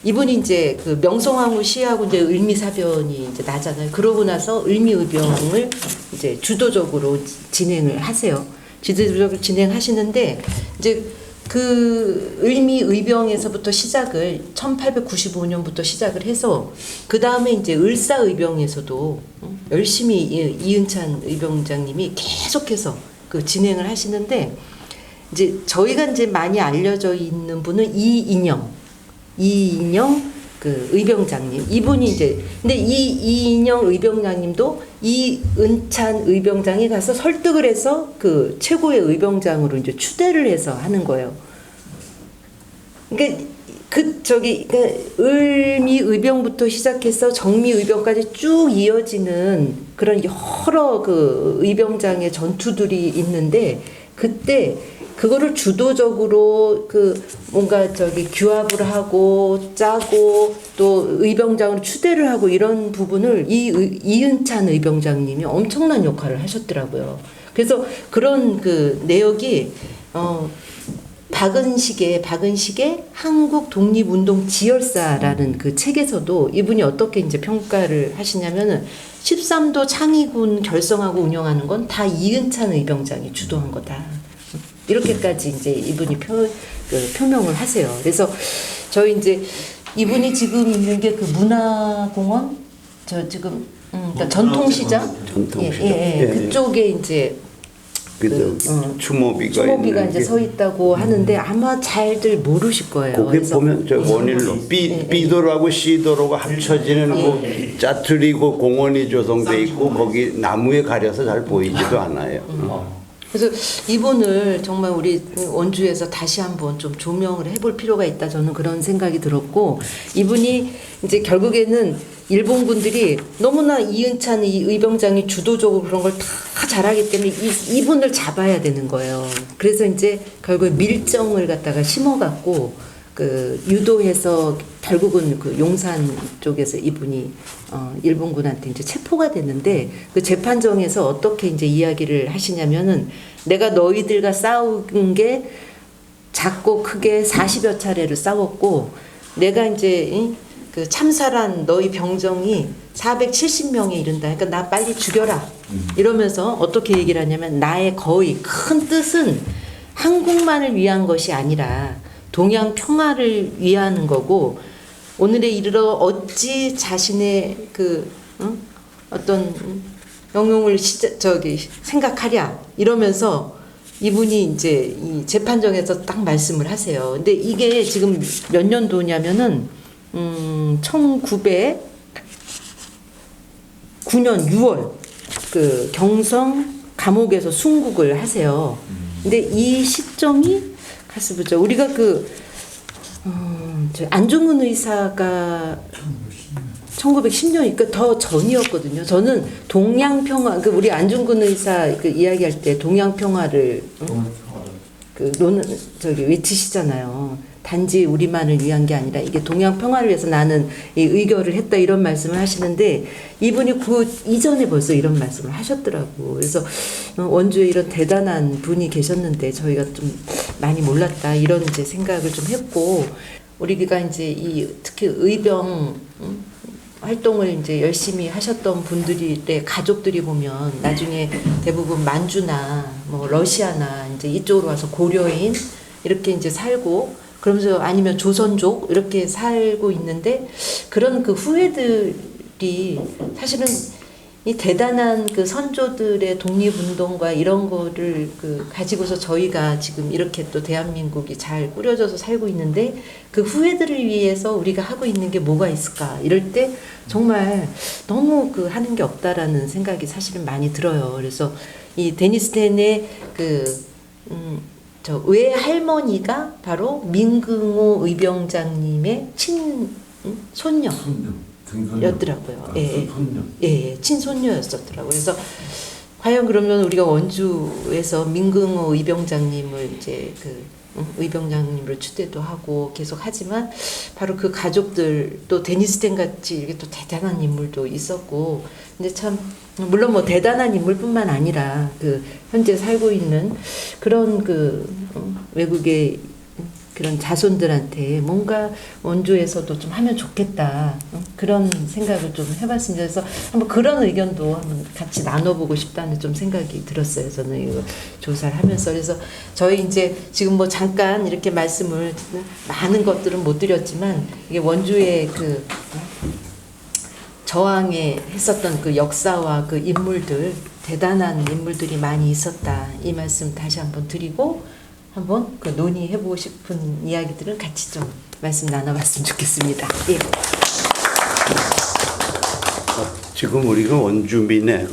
이분이 이제 그 명성황후 시하고 이제 을미사변이 이제 나잖아요. 그러고 나서 을미의병을 이제 주도적으로 진행을 하세요. 주도적으로 진행하시는데 이제 그 을미의병에서부터 시작을 1895년부터 시작을 해서 그 다음에 이제 을사의병에서도 열심히 이은찬 의병장님이 계속해서 그 진행을 하시는데 이제 저희가 이제 많이 알려져 있는 분은 이인영 그 의병장님 이분이 이제 근데 이인영 의병장님도 이은찬 의병장이 가서 설득을 해서 그 최고의 의병장으로 이제 추대를 해서 하는 거예요. 그러니까 그러니까 을미 의병부터 시작해서 정미 의병까지 쭉 이어지는 그런 여러 그 의병장의 전투들이 있는데 그때 그거를 주도적으로 그 뭔가 규합을 하고 짜고 또 의병장으로 추대를 하고 이런 부분을 이은찬 의병장님이 엄청난 역할을 하셨더라고요. 그래서 그런 그 내역이 박은식의 한국 독립운동 지열사라는 그 책에서도 이분이 어떻게 이제 평가를 하시냐면은 13도 창의군 결성하고 운영하는 건 다 이은찬 의병장이 주도한 거다. 이렇게까지 이제 이분이 표명을 하세요. 그래서 저희 이제 이분이 지금 있는 게 그 문화공원 저 지금 그러니까 전통시장 예, 그쪽에 이제 추모비가 이제 서 있다고 하는데 아마 잘들 모르실 거예요. 거기 보면 저 원일로 B도로하고 C도로가 합쳐지는 그 짜투리고 공원이 조성돼 있고 거기 나무에 가려서 잘 보이지도 않아요. 그래서 이분을 정말 우리 원주에서 다시 한번 좀 조명을 해볼 필요가 있다 저는 그런 생각이 들었고 이분이 이제 결국에는 일본군들이 너무나 이은찬 이 의병장이 주도적으로 그런 걸 다 잘하기 때문에 이분을 잡아야 되는 거예요. 그래서 이제 결국에 밀정을 갖다가 심어갖고 그 유도해서 결국은 그 용산 쪽에서 이분이 일본군한테 이제 체포가 됐는데 그 재판정에서 어떻게 이제 이야기를 하시냐면은 내가 너희들과 싸운 게 작고 크게 40여 차례를 싸웠고 내가 이제 그 참살한 너희 병정이 470명에 이른다. 그러니까 나 빨리 죽여라. 이러면서 어떻게 얘기를 하냐면 나의 거의 큰 뜻은 한국만을 위한 것이 아니라 동양 평화를 위하는 거고 오늘에 이르러 어찌 자신의 그 어떤 영용을 생각하랴 이러면서 이분이 이제 이 재판정에서 딱 말씀을 하세요. 근데 이게 지금 몇 년도냐면은 1909년 6월 그 경성 감옥에서 순국을 하세요. 근데 이 시점이 가서 보자. 우리가 안중근 의사가 1910년, 그러니까 더 전이었거든요. 저는 동양평화, 우리 안중근 의사 그 이야기할 때 동양평화를 외치시잖아요. 단지 우리만을 위한 게 아니라 이게 동양평화를 위해서 나는 이 의결을 했다 이런 말씀을 하시는데 이분이 그 이전에 벌써 이런 말씀을 하셨더라고. 그래서 원주에 이런 대단한 분이 계셨는데 저희가 좀 많이 몰랐다 이런 이제 생각을 좀 했고 우리가 이제 이 특히 의병 활동을 이제 열심히 하셨던 분들의 가족들이 보면 나중에 대부분 만주나 뭐 러시아나 이제 이쪽으로 와서 고려인 이렇게 이제 살고 그러면서 아니면 조선족 이렇게 살고 있는데 그런 그 후예들이 사실은 이 대단한 그 선조들의 독립운동과 이런 거를 그 가지고서 저희가 지금 이렇게 또 대한민국이 잘 꾸려져서 살고 있는데 그 후예들을 위해서 우리가 하고 있는 게 뭐가 있을까 이럴 때 정말 너무 그 하는 게 없다라는 생각이 사실은 많이 들어요. 그래서 이 데니스 텐의 저 외할머니가 바로 민긍호 의병장님의 친손녀였더라고요. 예, 친손녀였었더라고요. 그래서 과연 그러면 우리가 원주에서 민긍호 의병장님을 이제 그 의병장님을 추대도 하고 계속 하지만 바로 그 가족들 또 데니스텐 같이 이렇게 또 대단한 인물도 있었고 근데 참 물론 뭐 대단한 인물뿐만 아니라 그 현재 살고 있는 그런 그 외국의 그런 자손들한테 뭔가 원주에서도 좀 하면 좋겠다 그런 생각을 좀 해봤습니다. 그래서 한번 그런 의견도 한번 같이 나눠보고 싶다는 좀 생각이 들었어요. 저는 이거 조사를 하면서 그래서 저희 이제 지금 뭐 잠깐 이렇게 말씀을 많은 것들은 못 드렸지만 이게 원주의 그 저항에 했었던 그 역사와 그 인물들 대단한 인물들이 많이 있었다 이 말씀 다시 한번 드리고. 한번 그 논의해보고 싶은 이야기들은 같이 좀 말씀 나눠봤으면 좋겠습니다. 예. 지금 우리가 원주민의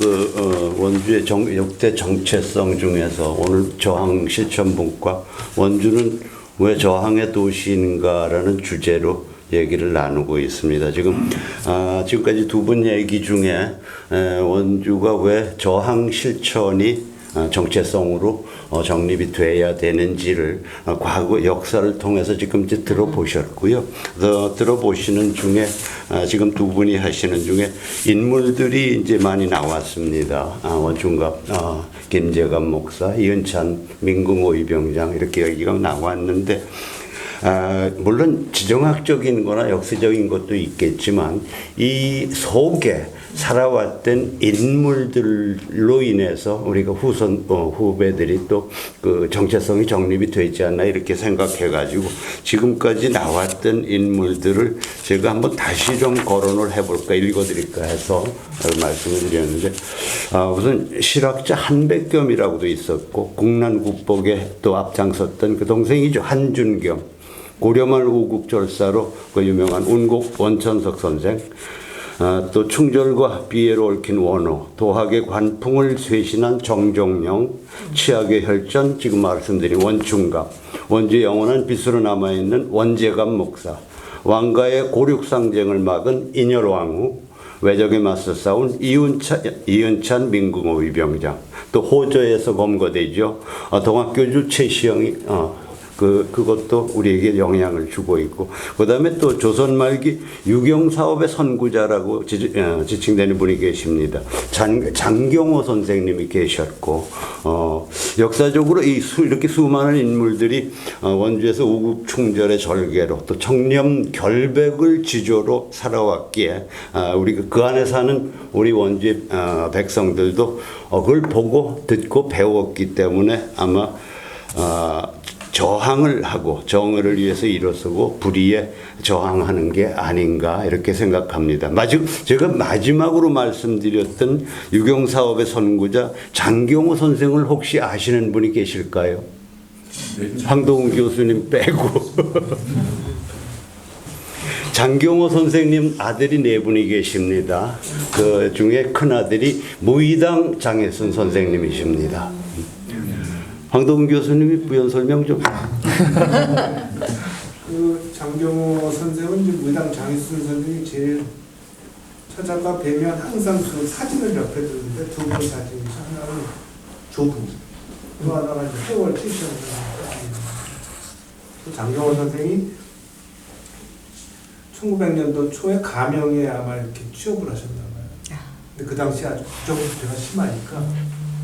원주의 역대 정체성 중에서 오늘 저항 실천문과 원주는 왜 저항의 도시인가라는 주제로 얘기를 나누고 있습니다. 지금까지 두 분 얘기 중에 원주가 왜 저항 실천이 정체성으로 정립이 돼야 되는지를 과거 역사를 통해서 지금 이제 들어보셨고요. 들어보시는 중에 지금 두 분이 하시는 중에 인물들이 이제 많이 나왔습니다. 원충갑, 김재감 목사, 이은찬 민궁호 의병장 이렇게 얘기가 나왔는데 물론 지정학적인 거나 역사적인 것도 있겠지만 이 속에 살아왔던 인물들로 인해서 우리가 후배들이 또 그 정체성이 정립이 되지 않나 이렇게 생각해가지고 지금까지 나왔던 인물들을 제가 한번 다시 좀 거론을 해볼까 읽어드릴까 해서 말씀을 드렸는데 우선 실학자 한백겸이라고도 있었고 국난국복에 또 앞장섰던 그 동생이죠. 한준겸. 고려말 우국절사로 그 유명한 운곡 원천석 선생, 또 충절과 비애로 얽힌 원호, 도학의 관풍을 쇄신한 정종영, 치학의 혈전, 지금 말씀드린 원충갑, 원주의 영원한 빛으로 남아있는 원재감 목사, 왕가의 고륙상쟁을 막은 인열왕후, 외적에 맞서 싸운 이은찬 민궁호 의병장, 또 호저에서 검거되죠. 동학교주 최시영이 그것도 우리에게 영향을 주고 있고, 그 다음에 또 조선 말기 유경사업의 선구자라고 지칭되는 분이 계십니다. 장경호 선생님이 계셨고, 역사적으로 이렇게 수많은 인물들이 원주에서 우국 충절의 절개로 또 청렴 결백을 지조로 살아왔기에 우리가 그 안에 사는 우리 원주의 백성들도 그걸 보고 듣고 배웠기 때문에 아마 저항을 하고 정의를 위해서 일어서고 불의에 저항하는 게 아닌가 이렇게 생각합니다. 제가 마지막으로 말씀드렸던 유경사업의 선구자 장경호 선생을 혹시 아시는 분이 계실까요? 황도훈 교수님 빼고 장경호 선생님 아들이 네 분이 계십니다. 그 중에 큰 아들이 무의당 장혜순 선생님이십니다. 황도훈 교수님이 부연 설명 좀. 그 장경호 선생은 이제 무당 장희순 선생이 제일 찾아가 뵈면 항상 그 사진을 옆에 두는데 두 분 사진이 하나는 조부, 또 하나가 이제 세월 70년대. 장경호 선생이 1900년도 초에 가명에 아마 이렇게 취업을 하셨나 봐요. 근데 그 당시 아주 부정부패가 심하니까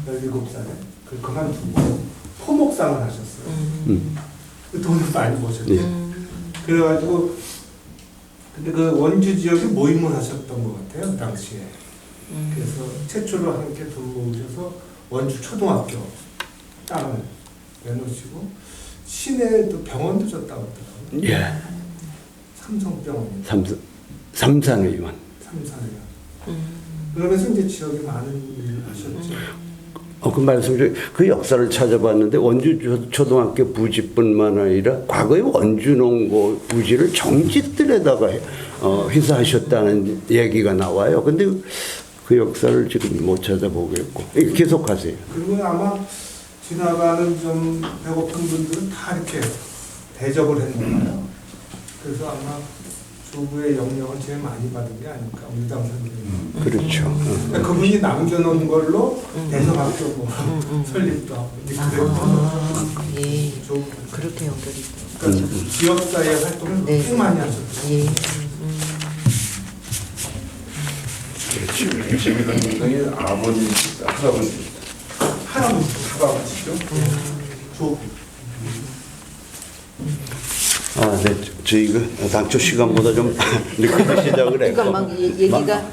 17살에 그만두고 포목상을 하셨어요. 돈을 많이 버셨죠. 그래가지고 근데 그 원주 지역에 모임을 하셨던 것 같아요, 그 당시에. 그래서 최초로 함께 돈 모으셔서 원주 초등학교 땅을 내놓으시고 시내에 또 병원도 졌다고 하더라고요. 예. 삼성병원. 삼산의원. 그러면서 이제 지역에 많은 일을 하셨죠. 그 말씀 중에 그 역사를 찾아봤는데 원주 초등학교 부지뿐만 아니라 과거에 원주 농고 부지를 정짓들에다가 회사하셨다는 얘기가 나와요. 근데 그 역사를 지금 못 찾아보겠고 계속하세요. 그리고 아마 지나가는 좀 배고픈 분들은 다 이렇게 대접을 했나 봐요. 그래서 아마 주부의 영향을 제일 많이 받은 게 아닐까 우리 당선인은. 그렇죠. 그러니까 그분이 남겨놓은 걸로 대성학교 뭐 설립도 하고 이제 예. 좀 그렇게 연결이 돼. 그러니까 지역사회 활동을 네. 꽤 많이 하셨어요. 예. 김일성 동생의 아버님, 할아버지죠. 조 네, 저희가 당초 시간보다 좀 늦게 시작을 했고. 그러니까 막 얘기가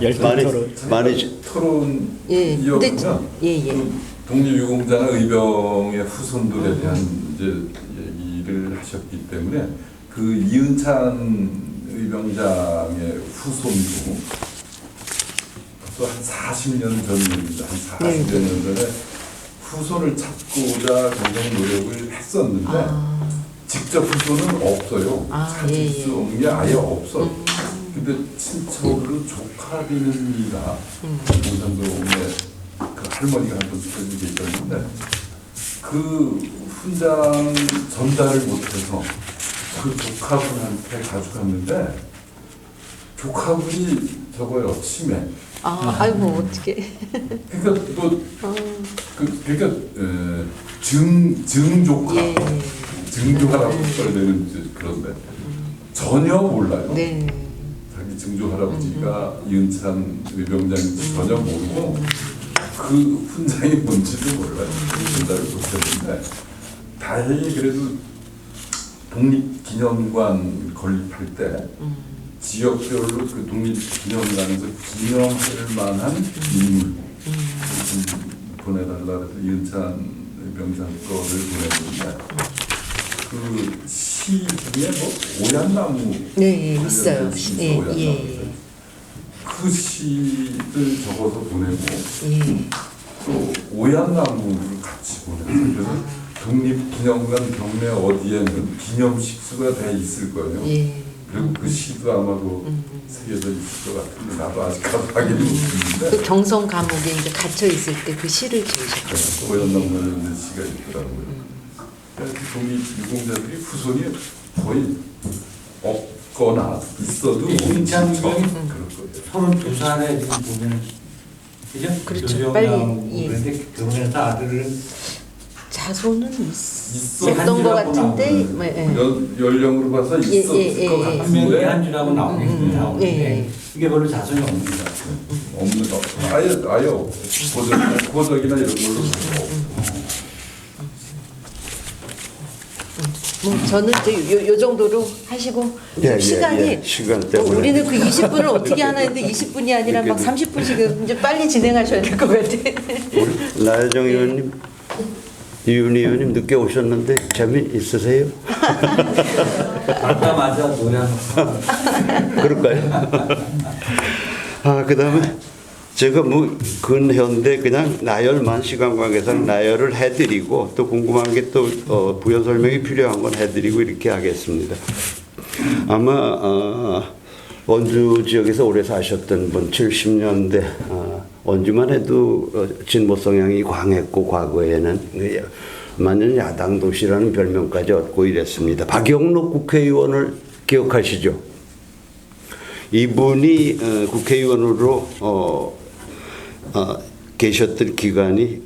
많이 토론 예. 근데 이었구나. 예. 그 독립유공자나 의병의 후손들에 대한 이제 얘기를 하셨기 때문에 그 이은찬 의병장의 후손도 벌써 한 40년 전 일입니다. 한 40년 전에 후손을 찾고자 굉장히 노력을 했었는데 직접 후손은 없어요. 찾을 수 없는 게 아예 없어. 근데 친척으로 조카비는이가 공산동에 그 할머니가 한번 쓰는 게 있었는데 그 훈장 전달을 못해서 그 조카분한테 가져갔는데 조카분이 저거요 치매. 아이고 어떻게? 그러니까 그러니까 증조카. 예. 증조할아버지 되는 그런데 전혀 몰라요. 네. 자기 증조할아버지가 이은찬 의병장인지 전혀 모르고 그 훈장이 뭔지도 몰라요. 전달을 못했는데 다행히 그래도 독립기념관 건립할 때 지역별로 그 독립기념관에서 기념할 만한 인물 좀 보내달라 해서 이은찬 의병장 거를 보냈는데 그 시 중에 뭐 오얏나무 네, 있어요. 예, 오얏나무. 예. 그 시를 적어서 보내고 예. 또 오얏나무를 같이 보내서 그래서 독립기념관 경내 어디에는 기념식수가 돼 있을 거예요. 예. 그리고 그 시도 아마도 새겨져 있을 것 같은데 나도 아직까지 확인이 못했는데 그 경성 감옥에 이제 갇혀 있을 때 그 시를 지으셨더라고요. 오얏나무 관련된 시가 있더라고요. 독립유공자들이 후손이 거의 없거나 있어도 이은찬 엄청 의병이 그럴 거예요. 32살에 지금 보면 그죠? 그렇죠. 교수형 빨리, 나오고 예. 그런데 결혼해서 아들을 자손은 있어. 있었던 것 같은데, 뭐, 예. 연령으로 봐서 있었을 예, 것 예. 한 같은데 명이 한주라고 나오는데 예. 이게 별로 자손이 없는 것 같아요. 없는 거 아예 없어. 고적이나 이런 걸로 없어. 뭐 저는 이제 요 정도로 하시고 예, 시간이 예. 시간 때문에. 우리는 그 20분을 어떻게 하나 했는데 20분이 아니라 막 30분씩 이제 빨리 진행하셔야 될 것 같아. 우리 나혜정 의원님, 이윤희 의원님 늦게 오셨는데 재미있으세요? 아까마자 노래 그럴까요? 그다음에 제가 뭐 근현대 그냥 나열만 시간 관계상 나열을 해드리고 또 궁금한 게 또 부연 설명이 필요한 건 해드리고 이렇게 하겠습니다. 아마 원주 지역에서 오래 사셨던 분 70년대 원주만 해도 진보 성향이 강했고 과거에는 만년 야당 도시라는 별명까지 얻고 이랬습니다. 박영록 국회의원을 기억하시죠? 이분이 국회의원으로 계셨던 기간이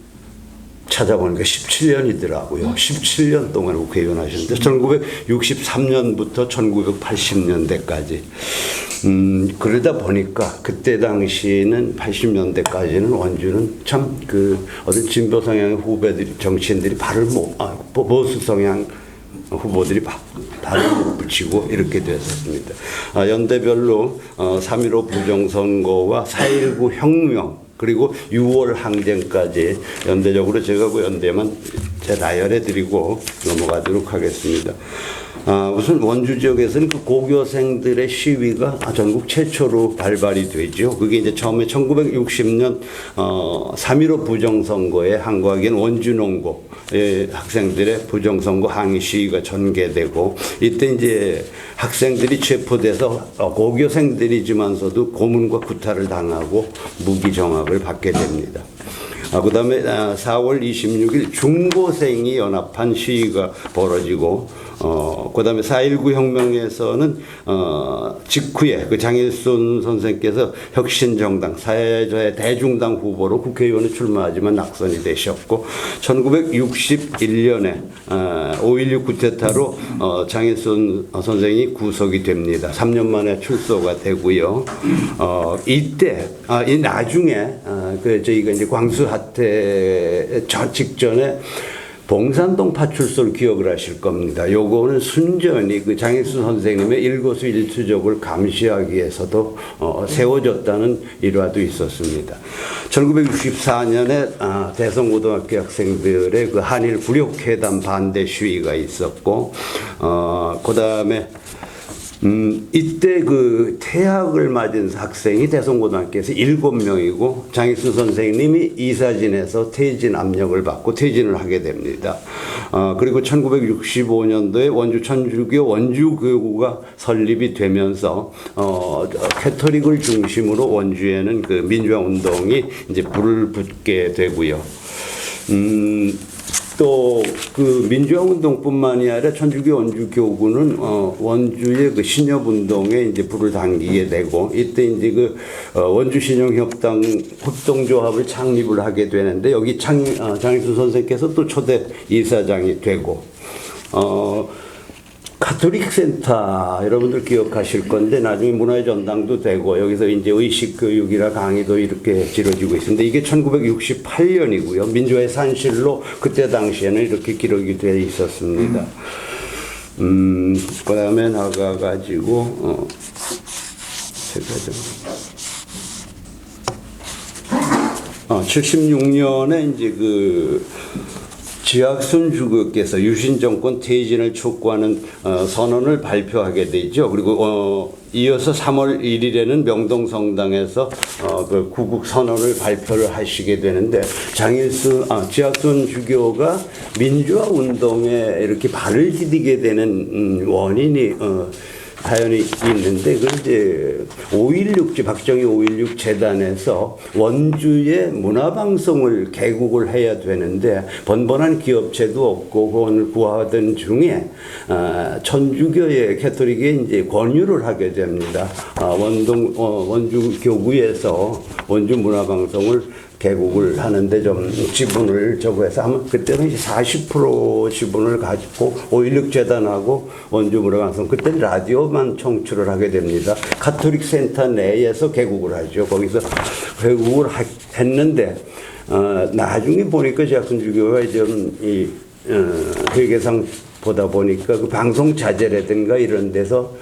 찾아보니까 17년이더라고요. 17년 동안 국회의원 하셨는데 1963년부터 1980년대까지 그러다 보니까 그때 당시는 80년대까지는 원주는 참 어떤 진보 성향의 후배들이 정치인들이 보수 성향 후보들이 발을 못 붙이고 이렇게 됐었습니다. 연대별로 3.15 부정선거와 4.19 혁명 그리고 6월 항쟁까지 연대적으로 제가 그 연대만 나열해드리고 넘어가도록 하겠습니다. 우선 원주 지역에서는 그 고교생들의 시위가 전국 최초로 발발이 되죠. 그게 이제 처음에 1960년 3.15 부정선거에 항거하기엔 원주농고의 학생들의 부정선거 항의 시위가 전개되고 이때 이제 학생들이 체포돼서 고교생들이지만서도 고문과 구타를 당하고 무기 정학을 받게 됩니다. 그다음에 4월 26일 중고생이 연합한 시위가 벌어지고 그다음에 4.19 혁명에서는 직후에 그 장일순 선생께서 혁신정당 사회주의 대중당 후보로 국회의원에 출마하지만 낙선이 되셨고 1961년에 5.16 쿠데타로 장일순 선생이 구속이 됩니다. 3년 만에 출소가 되고요. 이때 이 나중에 그 저희가 이제 광수사태 직전에 봉산동 파출소를 기억을 하실 겁니다. 요거는 순전히 그 장일순 선생님의 일거수일투족을 감시하기 위해서도 세워졌다는 일화도 있었습니다. 1964년에 대성고등학교 학생들의 그 한일 굴욕회담 반대 시위가 있었고, 그 다음에 이때 그 퇴학을 맞은 학생이 대성고등학교에서 7명이고 장일순 선생님이 이사진에서 퇴진 압력을 받고 퇴진을 하게 됩니다. 그리고 1965년도에 원주 천주교 원주교구가 설립이 되면서 캐토릭을 중심으로 원주에는 그 민주화 운동이 이제 불을 붙게 되고요. 또 그 민주화 운동뿐만이 아니라 천주교 원주교구는 원주의 그 신협운동에 이제 불을 당기게 되고 이때 이제 그 원주 신영협당 협동조합을 창립을 하게 되는데 여기 장일순 선생께서 또 초대 이사장이 되고 가톨릭 센터 여러분들 기억하실 건데 나중에 문화의 전당도 되고 여기서 이제 의식 교육이나 강의도 이렇게 지어지고 있습니다. 이게 1968년이고요. 민주화의 산실로 그때 당시에는 이렇게 기록이 되어 있었습니다. 그다음에 나가가지고 제가 76년에 이제 그 지학순 주교께서 유신 정권 퇴진을 촉구하는 선언을 발표하게 되죠. 그리고 이어서 3월 1일에는 명동성당에서 그 구국 선언을 발표를 하시게 되는데 지학순 주교가 민주화 운동에 이렇게 발을 디디게 되는 원인이 사연이 있는데 그 이제 5.16 박정희 5.16 재단에서 원주의 문화방송을 개국을 해야 되는데 번번한 기업체도 없고 그걸 구하던 중에 천주교의 캐토릭에 이제 권유를 하게 됩니다. 원주 교구에서 원주 문화방송을 개국을 하는데 좀 지분을 저거해서 하면 그때는 이제 40% 지분을 가지고 5.16 재단하고 원주 문화방송 그때는 라디오만 청취를 하게 됩니다. 가톨릭 센터 내에서 개국을 하죠. 거기서 개국을 했는데 나중에 보니까 지학순 주교가 좀 이 회계상 보다 보니까 그 방송 자재라든가 이런 데서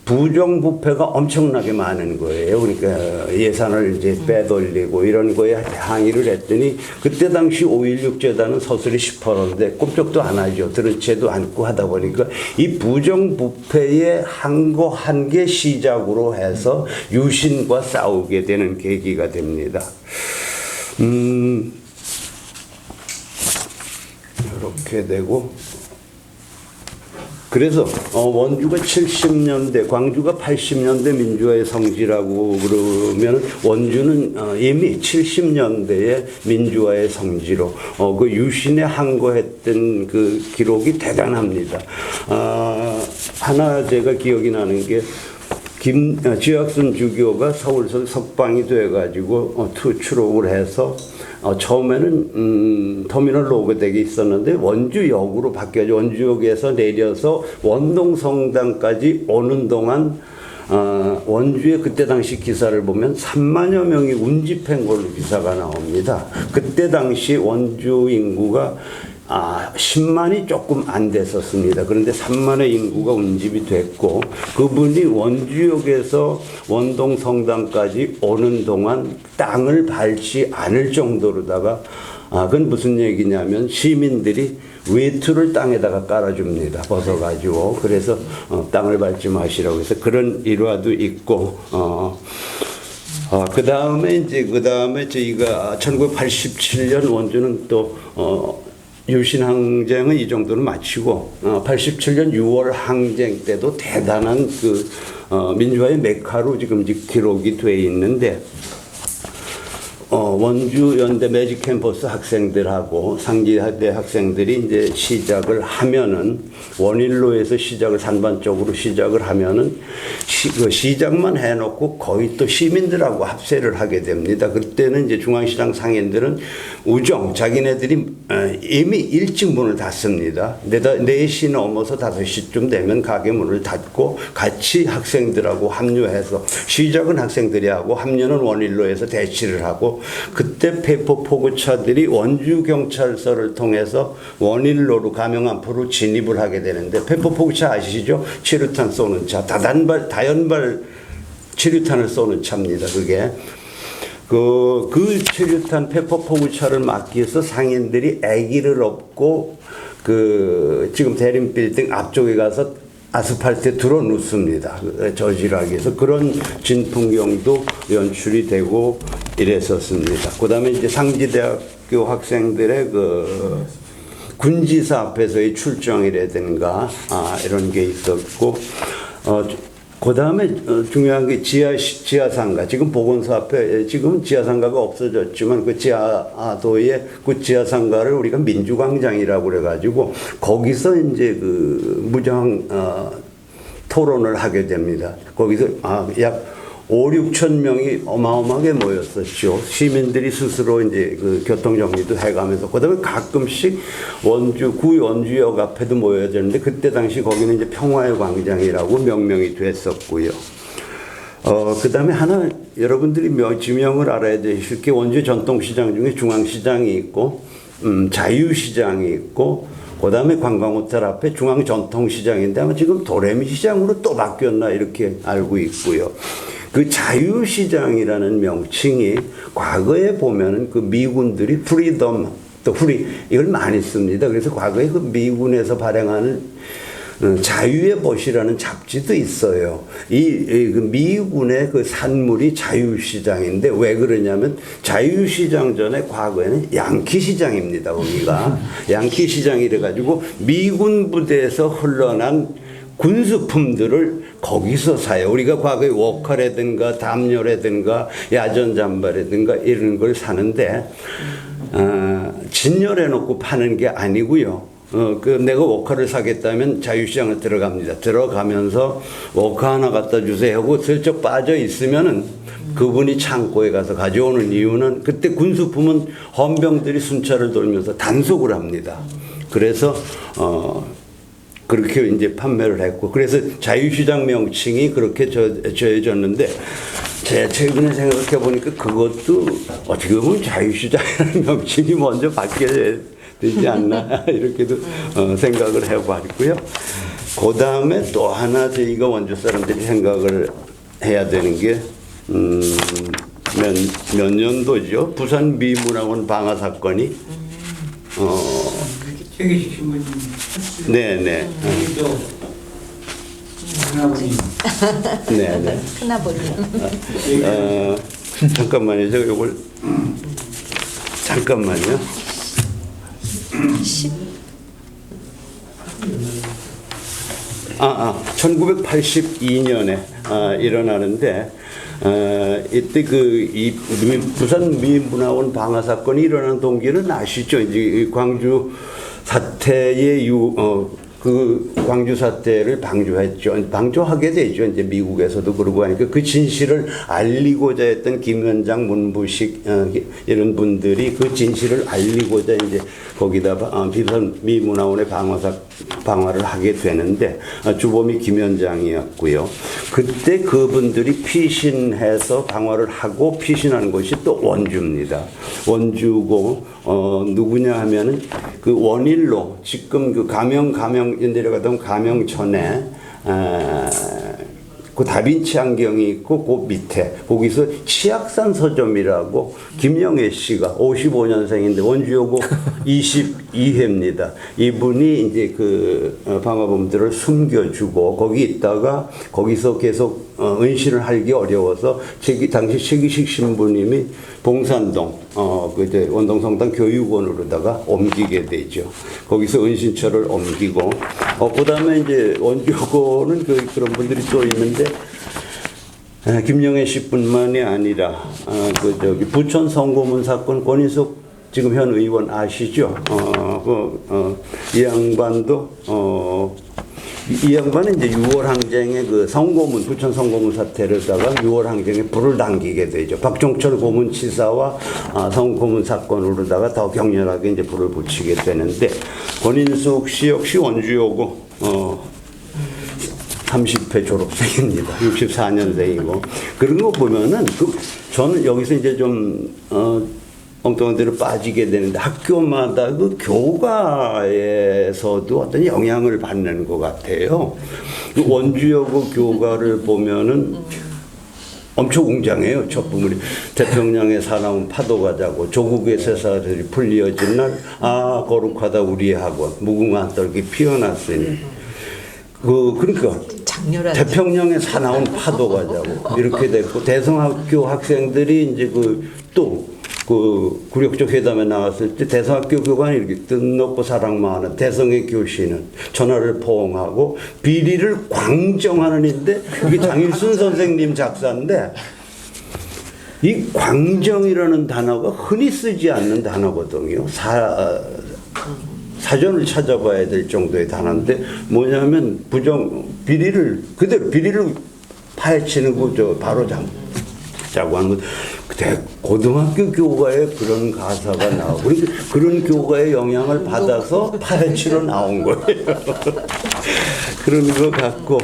부정부패가 엄청나게 많은 거예요. 그러니까 예산을 이제 빼돌리고 이런 거에 항의를 했더니 그때 당시 5.16 재단은 서술이 10%인데 꼼짝도 안 하죠. 들은 채도 않고 하다 보니까 이 부정부패의 한 게 시작으로 해서 유신과 싸우게 되는 계기가 됩니다. 이렇게 되고 그래서 원주가 70년대, 광주가 80년대 민주화의 성지라고 그러면 원주는 이미 70년대의 민주화의 성지로 그 유신에 항거했던 그 기록이 대단합니다. 하나 제가 기억이 나는 게 지학순 주교가 서울서 석방이 돼가지고 추록을 해서 처음에는 터미널 로그댁이 있었는데 원주역으로 바뀌어서 원주역에서 내려서 원동성당까지 오는 동안 원주의 그때 당시 기사를 보면 3만여 명이 운집한 걸로 기사가 나옵니다. 그때 당시 원주 인구가 10만이 조금 안 됐었습니다. 그런데 3만의 인구가 운집이 됐고 그분이 원주역에서 원동성당까지 오는 동안 땅을 밟지 않을 정도로다가 그건 무슨 얘기냐면 시민들이 외투를 땅에다가 깔아줍니다. 벗어가지고 그래서 땅을 밟지 마시라고 해서 그런 일화도 있고 그 다음에 저희가 1987년 원주는 또 유신 항쟁은 이 정도는 마치고 87년 6월 항쟁 때도 대단한 그 민주화의 메카로 지금 기록이 돼 있는데 원주 연대 매직 캠퍼스 학생들하고 상지대 학생들이 이제 시작을 하면은 원일로에서 시작을 산반적으로 시작을 하면은 시작만 해놓고 거의 또 시민들하고 합세를 하게 됩니다. 그때는 이제 중앙시장 상인들은 자기네들이 이미 일찍 문을 닫습니다. 4시 넘어서 5시쯤 되면 가게 문을 닫고 같이 학생들하고 합류해서 시작은 학생들이 하고 합류는 원일로에서 대치를 하고 그때 페이퍼 포구차들이 원주 경찰서를 통해서 원일로로 가명 앞으로 진입을 하게 되는데 페이퍼 포구차 아시죠? 치료탄 쏘는 차, 다연발 치료탄을 쏘는 차입니다. 그게 그 치료탄 페이퍼 포구차를 막기 위해서 상인들이 아기를 업고 지금 대림 빌딩 앞쪽에 가서 아스팔트에 들어 눕습니다. 저지하기 위해서 그런 진풍경도 연출이 되고 이랬었습니다. 그다음에 이제 상지대학교 학생들의 군지사 앞에서의 출정이라든가 이런 게 있었고 그다음에 중요한 게 지하상가. 지금 보건소 앞에 지금 지하상가가 없어졌지만 그 지하도에 그 지하상가를 우리가 민주광장이라고 그래가지고 거기서 이제 무장 토론을 하게 됩니다. 거기서 약 5-6천 명이 어마어마하게 모였었죠. 시민들이 스스로 이제 교통 정리도 해가면서 그다음에 가끔씩 구 원주역 앞에도 모여야 되는데 그때 당시 거기는 이제 평화의 광장이라고 명명이 됐었고요. 그다음에 하나 여러분들이 지명을 알아야 되실 게 원주 전통시장 중에 중앙시장이 있고 자유시장이 있고 그다음에 관광호텔 앞에 중앙전통시장인데 아마 지금 도래미시장으로 또 바뀌었나 이렇게 알고 있고요. 그 자유시장이라는 명칭이 과거에 보면은 그 미군들이 프리덤 또 이걸 많이 씁니다. 그래서 과거에 그 미군에서 발행하는 자유의 벗이라는 잡지도 있어요. 그 미군의 그 산물이 자유시장인데 왜 그러냐면 자유시장 전에 과거에는 양키시장입니다. 거기가 양키시장이래가지고 미군 부대에서 흘러난 군수품들을 거기서 사요. 우리가 과거에 워커라든가 담요라든가 야전 잠바라든가 이런 걸 사는데 진열해 놓고 파는 게 아니고요. 내가 워커를 사겠다면 자유시장을 들어갑니다. 들어가면서 워커 하나 갖다 주세요 하고 슬쩍 빠져 있으면은 그분이 창고에 가서 가져오는 이유는 그때 군수품은 헌병들이 순찰을 돌면서 단속을 합니다. 그래서 그렇게 이제 판매를 했고 그래서 자유시장 명칭이 그렇게 정해졌는데 제가 최근에 생각해 보니까 그것도 어떻게 보면 자유시장이라는 명칭이 먼저 바뀌어야 되지 않나 이렇게도 생각을 해봤고요. 그 다음에 또 하나 저희가 원주 사람들이 생각을 해야 되는 게 몇 년도죠? 부산 미문학원 방화 사건이 최기식 신부님 네네. 여기도 큰아버님 네네. 큰아버님. 잠깐만요. 제가 이걸 잠깐만요. 1982년에 일어나는데 이때 이 부산 미문학원 방화 사건이 일어난 동기는 아시죠? 이제 광주 사태의 그 광주 사태를 방조하게 되죠. 이제 미국에서도 그러고 하니까 그 진실을 알리고자 했던 김현장, 문부식 이런 분들이 그 진실을 알리고자 이제 거기다 비선 미문화원의 방화를 하게 되는데 주범이 김현장이었고요. 그때 그분들이 피신해서 방화를 하고 피신한 것이 또 원주입니다. 원주고 누구냐 하면은 그 원일로 지금 그 가명 내려가던 가명천에 그 다빈치 안경이 있고 그 밑에 거기서 치악산 서점이라고 김영애 씨가 55년생인데 원주여고 22회입니다. 이분이 이제 그 방화범들을 숨겨주고 거기 있다가 거기서 계속 은신을 하기 어려워서 당시 최기식 신부님이 봉산동 이제 원동성당 교육원으로다가 옮기게 되죠. 거기서 은신처를 옮기고 그다음에 이제 원주여고는 그런 분들이 또 있는데 김영애 씨뿐만이 아니라 부천 성고문 사건 권인숙 지금 현 의원 아시죠? 이 양반도 이 양반은 이제 6월 항쟁의 그 성고문 부천 성고문 사태를다가 6월 항쟁에 불을 당기게 되죠. 박종철 고문치사와 성고문 사건으로다가 더 격렬하게 이제 불을 붙이게 되는데 권인숙 씨 역시 원주여고 30회 졸업생입니다. 64년생이고 그런 거 보면은 저는 여기서 이제 좀 엉뚱한 데로 빠지게 되는데 학교마다 그 교가에서도 어떤 영향을 받는 것 같아요. 그 원주여고 교가를 보면은 엄청 웅장해요. 첫 부분이 태평양에 사나운 파도가 자고 조국의 새살들이 풀리어진 날 거룩하다 우리의 학원 무궁화 떡이 피어났으니 그러니까 태평양에 사나운 파도가 자고 이렇게 됐고 대성학교 학생들이 이제 굴욕적 회담에 나왔을 때 대성학교 교관이 이렇게 뜻높고 사랑만 하는 대성의 교시는 전하를 포옹하고 비리를 광정하는인데 이게 장일순 선생님 작사인데 이 광정이라는 단어가 흔히 쓰지 않는 단어거든요. 사전을 찾아봐야 될 정도의 단어인데 뭐냐면 비리를 파헤치는 거 바로 잡자고 하는 것. 고등학교 교과에 그런 가사가 나오고 그런 교과의 영향을 받아서 파헤치러 나온 거예요. 그런 것 같고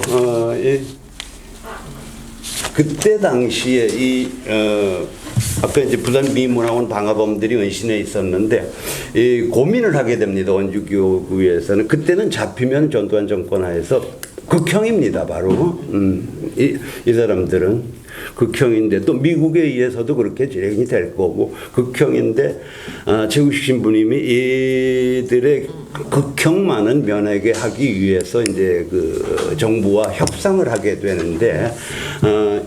그때 당시에 아까 이제 부산 미문학원 방화범들이 은신해 있었는데 고민을 하게 됩니다. 원주교구에서는 그때는 잡히면 전두환 정권 하에서 극형입니다. 바로 이 사람들은 극형인데 또 미국에 의해서도 그렇게 진행이 될 거고 극형인데 최우식 신부님이 이들의 극형만은 면하게 하기 위해서 이제 그 정부와 협상을 하게 되는데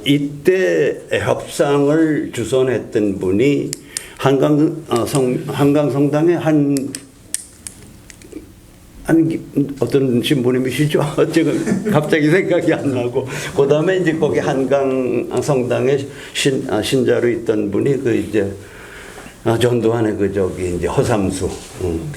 이때 협상을 주선했던 분이 한강성당의 어떤 신부님이시죠? 지금 갑자기 생각이 안 나고 그 다음에 이제 거기 한강 성당에 신자로 있던 분이 전두환의 이제 허삼수.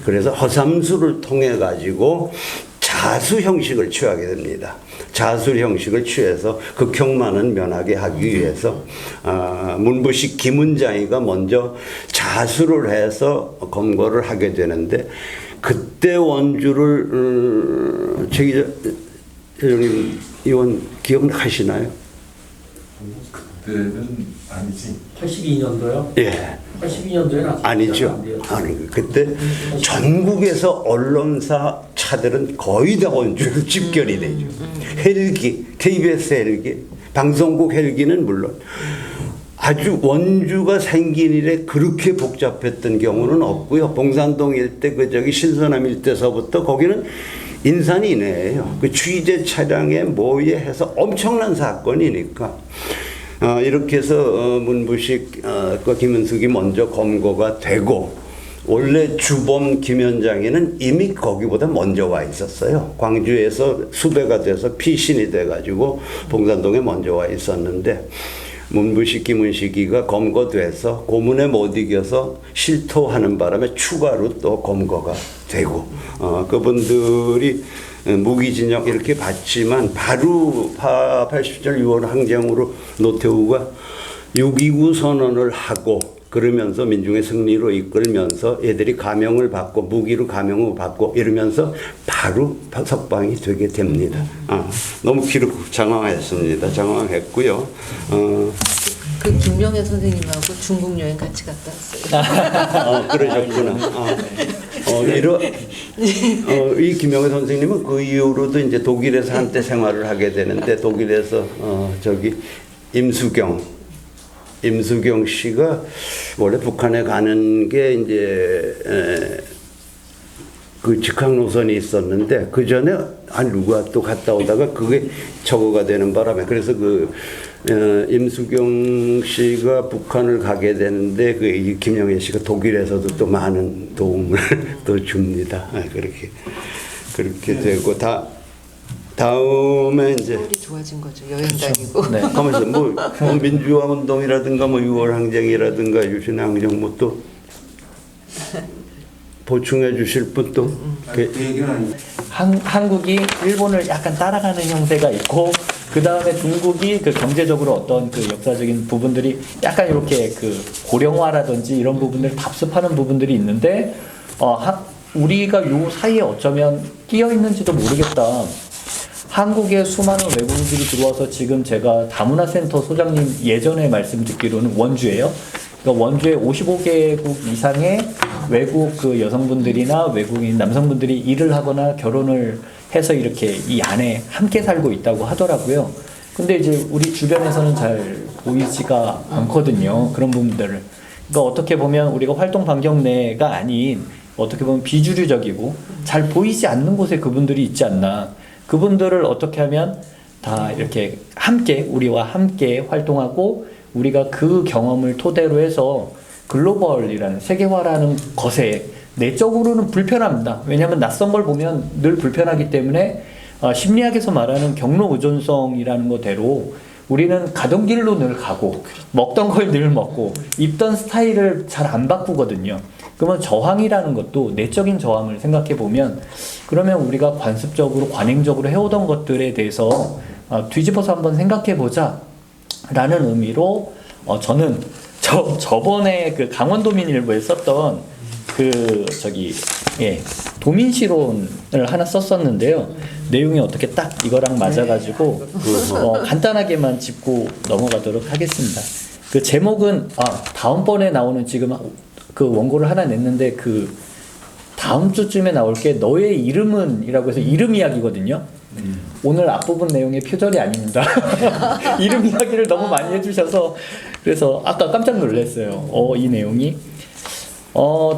그래서 허삼수를 통해 가지고 자수 형식을 취하게 됩니다. 자수 형식을 취해서 극형만은 면하게 하기 위해서 문부식 김은장이가 먼저 자수를 해서 검거를 하게 되는데 그때 원주를 최 기자님 의원 기억하시나요? 그때는 아니지. 82년도요? 예. 82년도에는 아니죠. 아니 그때 전국에서 언론사 차들은 거의 다 원주로 집결이 되죠. 헬기, KBS 헬기, 방송국 헬기는 물론. 아주 원주가 생긴 이래 그렇게 복잡했던 경우는 없고요. 봉산동 일대 신선함 일대서부터 거기는 인산 이내예요. 그 취재 차량에 모여해서 엄청난 사건이니까 이렇게 해서 문부식과 김은숙이 먼저 검거가 되고 원래 주범 김현장에는 이미 거기보다 먼저 와 있었어요. 광주에서 수배가 돼서 피신이 돼가지고 봉산동에 먼저 와 있었는데 문부식 김은식이가 검거돼서 고문에 못 이겨서 실토하는 바람에 추가로 또 검거가 되고 그분들이 무기징역 이렇게 받지만 바로 80절 6월 항쟁으로 노태우가 6.29 선언을 하고 그러면서 민중의 승리로 이끌면서 애들이 감형을 받고 무기로 감형을 받고 이러면서 바로 석방이 되게 됩니다. 너무 장황했습니다. 장황했고요. 그 김명애 선생님하고 중국 여행 같이 갔다 왔어요. 그러셨구나. 이 김명애 선생님은 그 이후로도 이제 독일에서 한때 생활을 하게 되는데 독일에서 임수경 씨가 원래 북한에 가는 게 이제 그 직항 노선이 있었는데 그 전에 누가 또 갔다 오다가 그게 저거가 되는 바람에 그래서 임수경 씨가 북한을 가게 되는데 이 김영애 씨가 독일에서도 또 많은 도움을 또 줍니다. 그렇게 되고 다음에 이제 서울이 좋아진 거죠. 여행 다니고. 네. 하면서 뭐 민주화 운동이라든가 뭐 6월 항쟁이라든가 유신 항쟁 뭐 또 보충해 주실 분 또 그 얘기는 아니고 한국이 일본을 약간 따라가는 형태가 있고 그 다음에 중국이 그 경제적으로 어떤 그 역사적인 부분들이 약간 이렇게 그 고령화라든지 이런 부분들을 답습하는 부분들이 있는데 우리가 요 사이에 어쩌면 끼어 있는지도 모르겠다. 한국에 수많은 외국인들이 들어와서 지금 제가 다문화센터 소장님 예전에 말씀 듣기로는 원주예요. 그러니까 원주에 55개국 이상의 외국 그 여성분들이나 외국인 남성분들이 일을 하거나 결혼을 해서 이렇게 이 안에 함께 살고 있다고 하더라고요. 근데 이제 우리 주변에서는 잘 보이지가 않거든요. 그런 부분들을. 그러니까 어떻게 보면 우리가 활동 반경 내가 아닌 어떻게 보면 비주류적이고 잘 보이지 않는 곳에 그분들이 있지 않나. 그분들을 어떻게 하면 다 이렇게 함께 우리와 함께 활동하고 우리가 그 경험을 토대로 해서 글로벌이라는 세계화라는 것에 내적으로는 불편합니다. 왜냐하면 낯선 걸 보면 늘 불편하기 때문에 심리학에서 말하는 경로 의존성이라는 거대로 우리는 가던 길로 늘 가고 먹던 걸 늘 먹고 입던 스타일을 잘 안 바꾸거든요. 그러면 저항이라는 것도 내적인 저항을 생각해 보면 그러면 우리가 관습적으로 관행적으로 해오던 것들에 대해서 뒤집어서 한번 생각해 보자 라는 의미로 저는 저번에 그 강원도민일보에 썼던 그 도민시론을 하나 썼었는데요. 내용이 어떻게 딱 이거랑 맞아가지고 간단하게만 짚고 넘어가도록 하겠습니다. 그 제목은 다음번에 나오는 지금 그 원고를 하나 냈는데 그 다음 주쯤에 나올 게 너의 이름은 이라고 해서 이름 이야기거든요. 오늘 앞부분 내용의 표절이 아닙니다. 이름 이야기를 너무 많이 해주셔서 그래서 아까 깜짝 놀랐어요. 이 내용이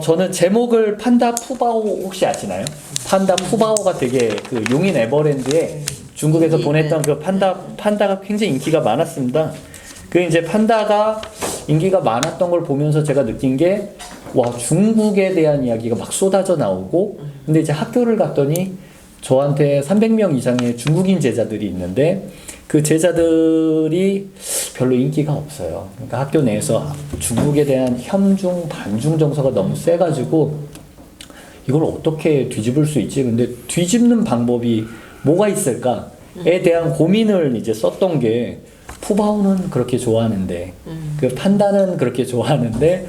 저는 제목을 판다 푸바오 혹시 아시나요? 판다 푸바오가 되게 그 용인 에버랜드에 중국에서 보냈던 그 판다가 굉장히 인기가 많았습니다. 그 이제 판다가 인기가 많았던 걸 보면서 제가 느낀 게 와, 중국에 대한 이야기가 막 쏟아져 나오고 근데 이제 학교를 갔더니 저한테 300명 이상의 중국인 제자들이 있는데 그 제자들이 별로 인기가 없어요. 그러니까 학교 내에서 중국에 대한 혐중, 반중 정서가 너무 세가지고 이걸 어떻게 뒤집을 수 있지? 근데 뒤집는 방법이 뭐가 있을까에 대한 고민을 이제 썼던 게 푸바오는 그렇게 좋아하는데 그 판다는 그렇게 좋아하는데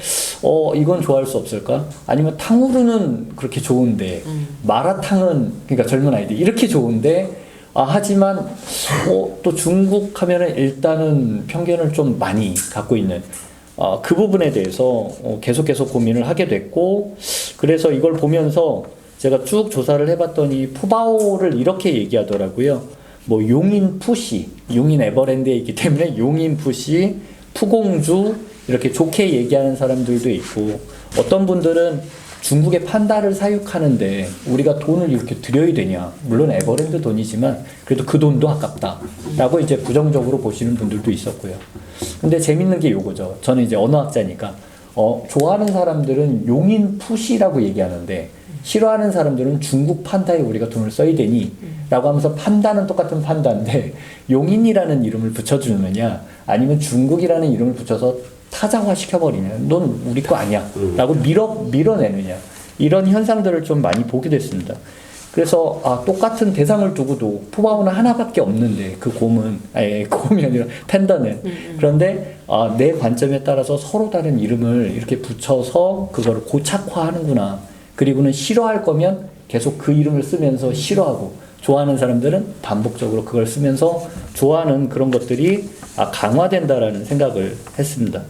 이건 좋아할 수 없을까? 아니면 탕후루는 그렇게 좋은데 마라탕은 그러니까 젊은 아이들 이렇게 좋은데 하지만 또 중국 하면은 일단은 편견을 좀 많이 갖고 있는 그 부분에 대해서 계속 고민을 하게 됐고 그래서 이걸 보면서 제가 쭉 조사를 해봤더니 푸바오를 이렇게 얘기하더라고요. 뭐 용인 푸시, 용인 에버랜드에 있기 때문에 용인 푸시, 푸공주 이렇게 좋게 얘기하는 사람들도 있고 어떤 분들은 중국의 판다를 사육하는데 우리가 돈을 이렇게 들여야 되냐 물론 에버랜드 돈이지만 그래도 그 돈도 아깝다 라고 이제 부정적으로 보시는 분들도 있었고요. 근데 재밌는 게 요거죠. 저는 이제 언어학자니까 좋아하는 사람들은 용인 푸시라고 얘기하는데 싫어하는 사람들은 중국 판다에 우리가 돈을 써야 되니 라고 하면서 판다는 똑같은 판다인데 용인이라는 이름을 붙여주느냐 아니면 중국이라는 이름을 붙여서 타자화 시켜버리냐 넌 우리 거 아니야 라고 밀어내느냐 이런 현상들을 좀 많이 보게 됐습니다. 그래서 똑같은 대상을 두고도 푸바오는 하나밖에 없는데 그 곰이 아니라 팬더는 그런데 내 관점에 따라서 서로 다른 이름을 이렇게 붙여서 그거를 고착화하는구나. 그리고는 싫어할 거면 계속 그 이름을 쓰면서 싫어하고 좋아하는 사람들은 반복적으로 그걸 쓰면서 좋아하는 그런 것들이 강화된다라는 생각을 했습니다.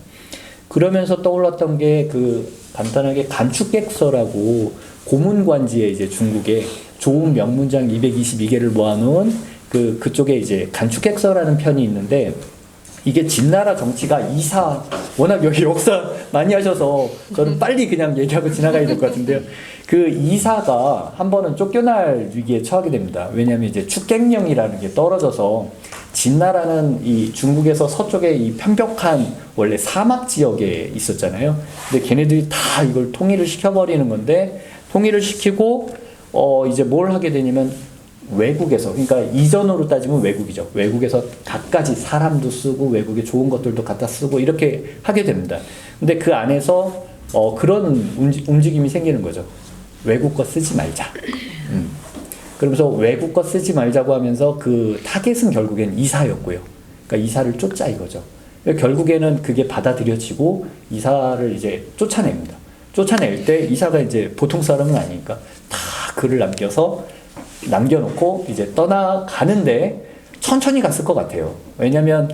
그러면서 떠올랐던 게 그 간단하게 간축객서라고 고문관지에 이제 중국에 좋은 명문장 222개를 모아놓은 그쪽에 이제 간축객서라는 편이 있는데 이게 진나라 정치가 워낙 여기 역사 많이 하셔서 저는 빨리 그냥 얘기하고 지나가야 될 것 같은데요. 그 이사가 한 번은 쫓겨날 위기에 처하게 됩니다. 왜냐하면 이제 축객령이라는 게 떨어져서 진나라는 이 중국에서 서쪽에 이 편벽한 원래 사막 지역에 있었잖아요. 근데 걔네들이 다 이걸 통일을 시켜버리는 건데 통일을 시키고 이제 뭘 하게 되냐면 외국에서, 그러니까 이전으로 따지면 외국이죠. 외국에서 갖가지 사람도 쓰고 외국의 좋은 것들도 갖다 쓰고 이렇게 하게 됩니다. 근데 그 안에서 그런 움직임이 생기는 거죠. 외국 거 쓰지 말자. 그러면서 외국 거 쓰지 말자고 하면서 그 타겟은 결국엔 이사였고요. 그러니까 이사를 쫓자 이거죠. 결국에는 그게 받아들여지고 이사를 이제 쫓아냅니다. 쫓아낼 때 이사가 이제 보통 사람은 아니니까 다 글을 남겨놓고 이제 떠나가는데 천천히 갔을 것 같아요. 왜냐면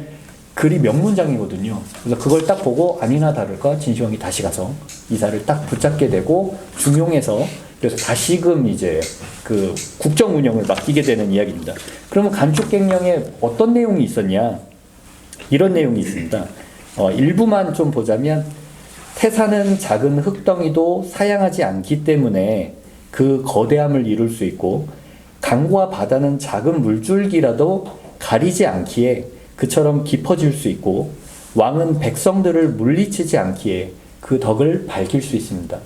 글이 명문장이거든요. 그래서 그걸 딱 보고 아니나 다를까 진시황이 다시 가서 이사를 딱 붙잡게 되고 중용해서 그래서 다시금 이제 그 국정 운영을 맡기게 되는 이야기입니다. 그러면 간축갱령에 어떤 내용이 있었냐? 이런 내용이 있습니다. 일부만 좀 보자면 태산은 작은 흙덩이도 사양하지 않기 때문에 그 거대함을 이룰 수 있고 강과 바다는 작은 물줄기라도 가리지 않기에 그처럼 깊어질 수 있고 왕은 백성들을 물리치지 않기에 그 덕을 밝힐 수 있습니다.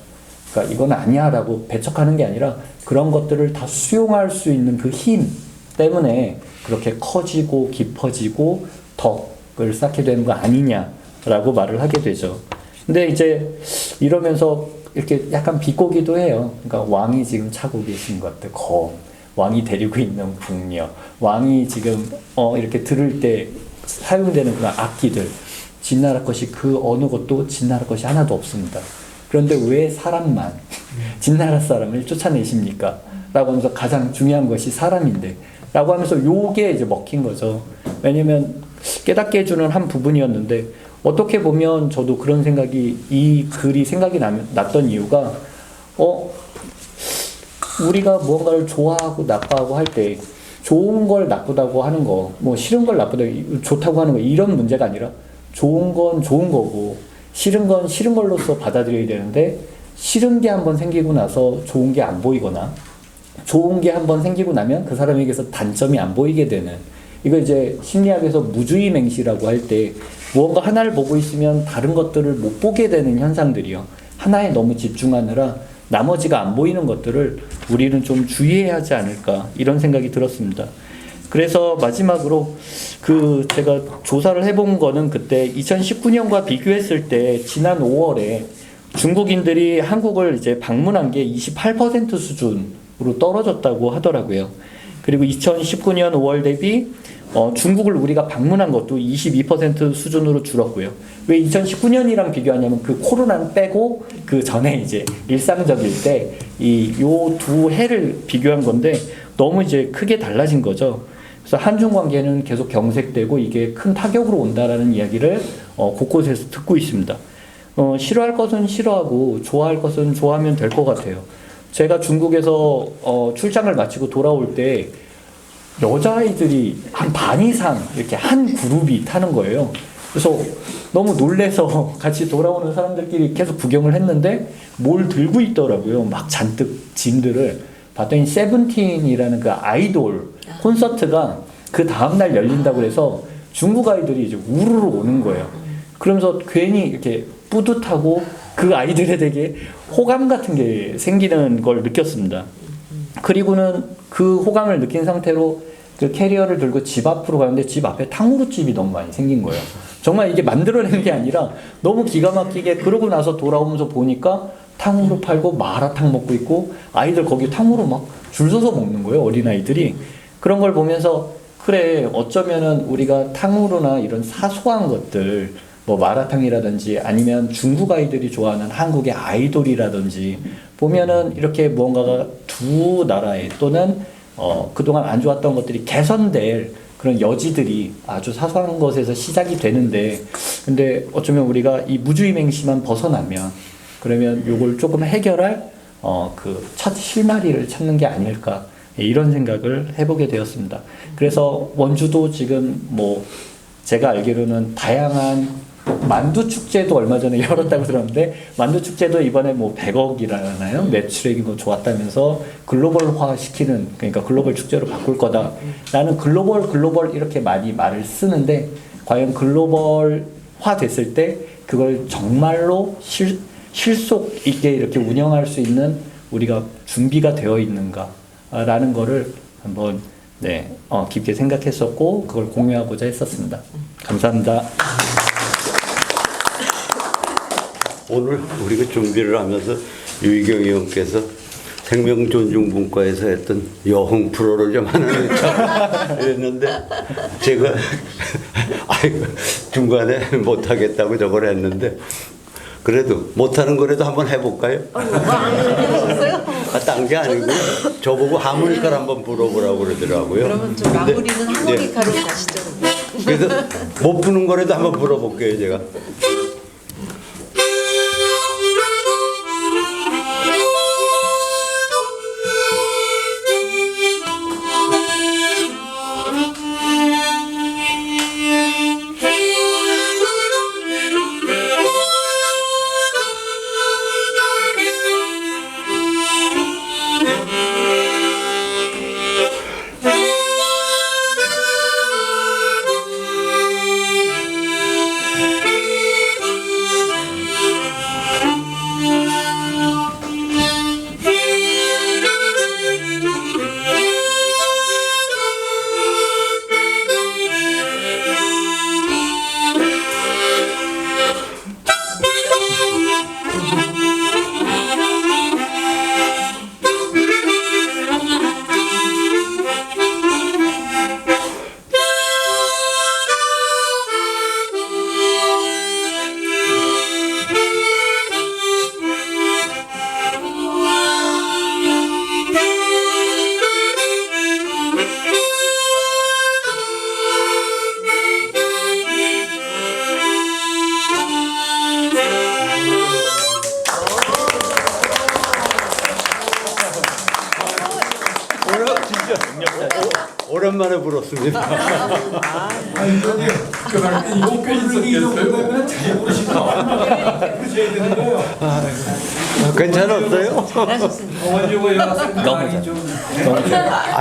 그러니까 이건 아니야 라고 배척하는 게 아니라 그런 것들을 다 수용할 수 있는 그 힘 때문에 그렇게 커지고 깊어지고 덕을 쌓게 되는 거 아니냐라고 말을 하게 되죠. 근데 이제 이러면서 이렇게 약간 비꼬기도 해요. 그러니까 왕이 지금 차고 계신 것들, 왕이 데리고 있는 궁녀, 왕이 지금 이렇게 들을 때 사용되는 그런 악기들, 진나라 것이 그 어느 것도 진나라 것이 하나도 없습니다. 그런데 왜 사람만 진나라 사람을 쫓아내십니까? 라고 하면서 가장 중요한 것이 사람인데 라고 하면서 요게 이제 먹힌 거죠. 왜냐면 깨닫게 해주는 한 부분이었는데 어떻게 보면 저도 그런 생각이 이 글이 생각이 났던 이유가 우리가 무언가를 좋아하고 나빠하고 할 때 좋은 걸 나쁘다고 하는 거, 뭐 싫은 걸 나쁘다고 좋다고 하는 거 이런 문제가 아니라 좋은 건 좋은 거고 싫은 건 싫은 걸로서 받아들여야 되는데 싫은 게 한번 생기고 나서 좋은 게 안 보이거나 좋은 게 한번 생기고 나면 그 사람에게서 단점이 안 보이게 되는 이거 이제 심리학에서 무주의 맹시라고 할 때 무언가 하나를 보고 있으면 다른 것들을 못 보게 되는 현상들이요. 하나에 너무 집중하느라 나머지가 안 보이는 것들을 우리는 좀 주의해야 하지 않을까 이런 생각이 들었습니다. 그래서 마지막으로 제가 조사를 해본 거는 그때 2019년과 비교했을 때 지난 5월에 중국인들이 한국을 이제 방문한 게 28% 수준으로 떨어졌다고 하더라고요. 그리고 2019년 5월 대비 중국을 우리가 방문한 것도 22% 수준으로 줄었고요. 왜 2019년이랑 비교하냐면 그 코로나는 빼고 그 전에 이제 일상적일 때 요 두 해를 비교한 건데 너무 이제 크게 달라진 거죠. 그래서 한중 관계는 계속 경색되고 이게 큰 타격으로 온다라는 이야기를 곳곳에서 듣고 있습니다. 싫어할 것은 싫어하고 좋아할 것은 좋아하면 될 것 같아요. 제가 중국에서 출장을 마치고 돌아올 때 여자아이들이 한 반 이상 이렇게 한 그룹이 타는 거예요. 그래서 너무 놀래서 같이 돌아오는 사람들끼리 계속 구경을 했는데 뭘 들고 있더라고요. 막 잔뜩 짐들을 봤더니 세븐틴이라는 그 아이돌 콘서트가 그 다음날 열린다고 해서 중국 아이들이 이제 우르르 오는 거예요. 그러면서 괜히 이렇게 뿌듯하고 그 아이들에 되게 호감 같은 게 생기는 걸 느꼈습니다. 그리고는 그 호감을 느낀 상태로 그 캐리어를 들고 집 앞으로 가는데 집 앞에 탕후루집이 너무 많이 생긴 거예요. 정말 이게 만들어낸 게 아니라 너무 기가 막히게 그러고 나서 돌아오면서 보니까 탕후루 팔고 마라탕 먹고 있고 아이들 거기 탕후루 막 줄 서서 먹는 거예요. 어린아이들이. 그런 걸 보면서 그래 어쩌면은 우리가 탕후루나 이런 사소한 것들 뭐 마라탕이라든지 아니면 중국 아이들이 좋아하는 한국의 아이돌이라든지 보면은 이렇게 무언가가 두 나라에 또는 그동안 안 좋았던 것들이 개선될 그런 여지들이 아주 사소한 것에서 시작이 되는데 근데 어쩌면 우리가 이 무주의맹시만 벗어나면 그러면 요걸 조금 해결할 그 첫 실마리를 찾는 게 아닐까 이런 생각을 해보게 되었습니다. 그래서 원주도 지금 뭐 제가 알기로는 다양한 만두 축제도 얼마 전에 열었다고 들었는데 만두 축제도 이번에 뭐 100억이라나요? 매출액이 뭐 좋았다면서 글로벌화 시키는 그러니까 글로벌 축제로 바꿀 거다. 나는 글로벌 이렇게 많이 말을 쓰는데 과연 글로벌화 됐을 때 그걸 정말로 실속 있게 이렇게 운영할 수 있는 우리가 준비가 되어 있는가라는 거를 한번 네, 깊게 생각했었고 그걸 공유하고자 했었습니다. 감사합니다. 오늘 우리가 준비를 하면서 유희경 의원께서 생명존중분과에서 했던 여흥 프로를 좀 하는 이랬는데 제가 아이고 중간에 못하겠다고 저걸 했는데 그래도 못하는 거라도 한번 해볼까요? 딴 게 아니고 저보고 하모니카를 한번 불어보라고 그러더라고요. 그러면 좀 근데 마무리는 하모니카로 가시죠. 그래서 못 부는 거라도 한번 불어볼게요 제가. 오늘 진짜 오랜만에 불었습니다. 이거 이 정도면 잘 부르시나? 그러셔야 되는 거예요. 괜찮았어요? 잘하셨습니다. 너무 잘. 너무 잘.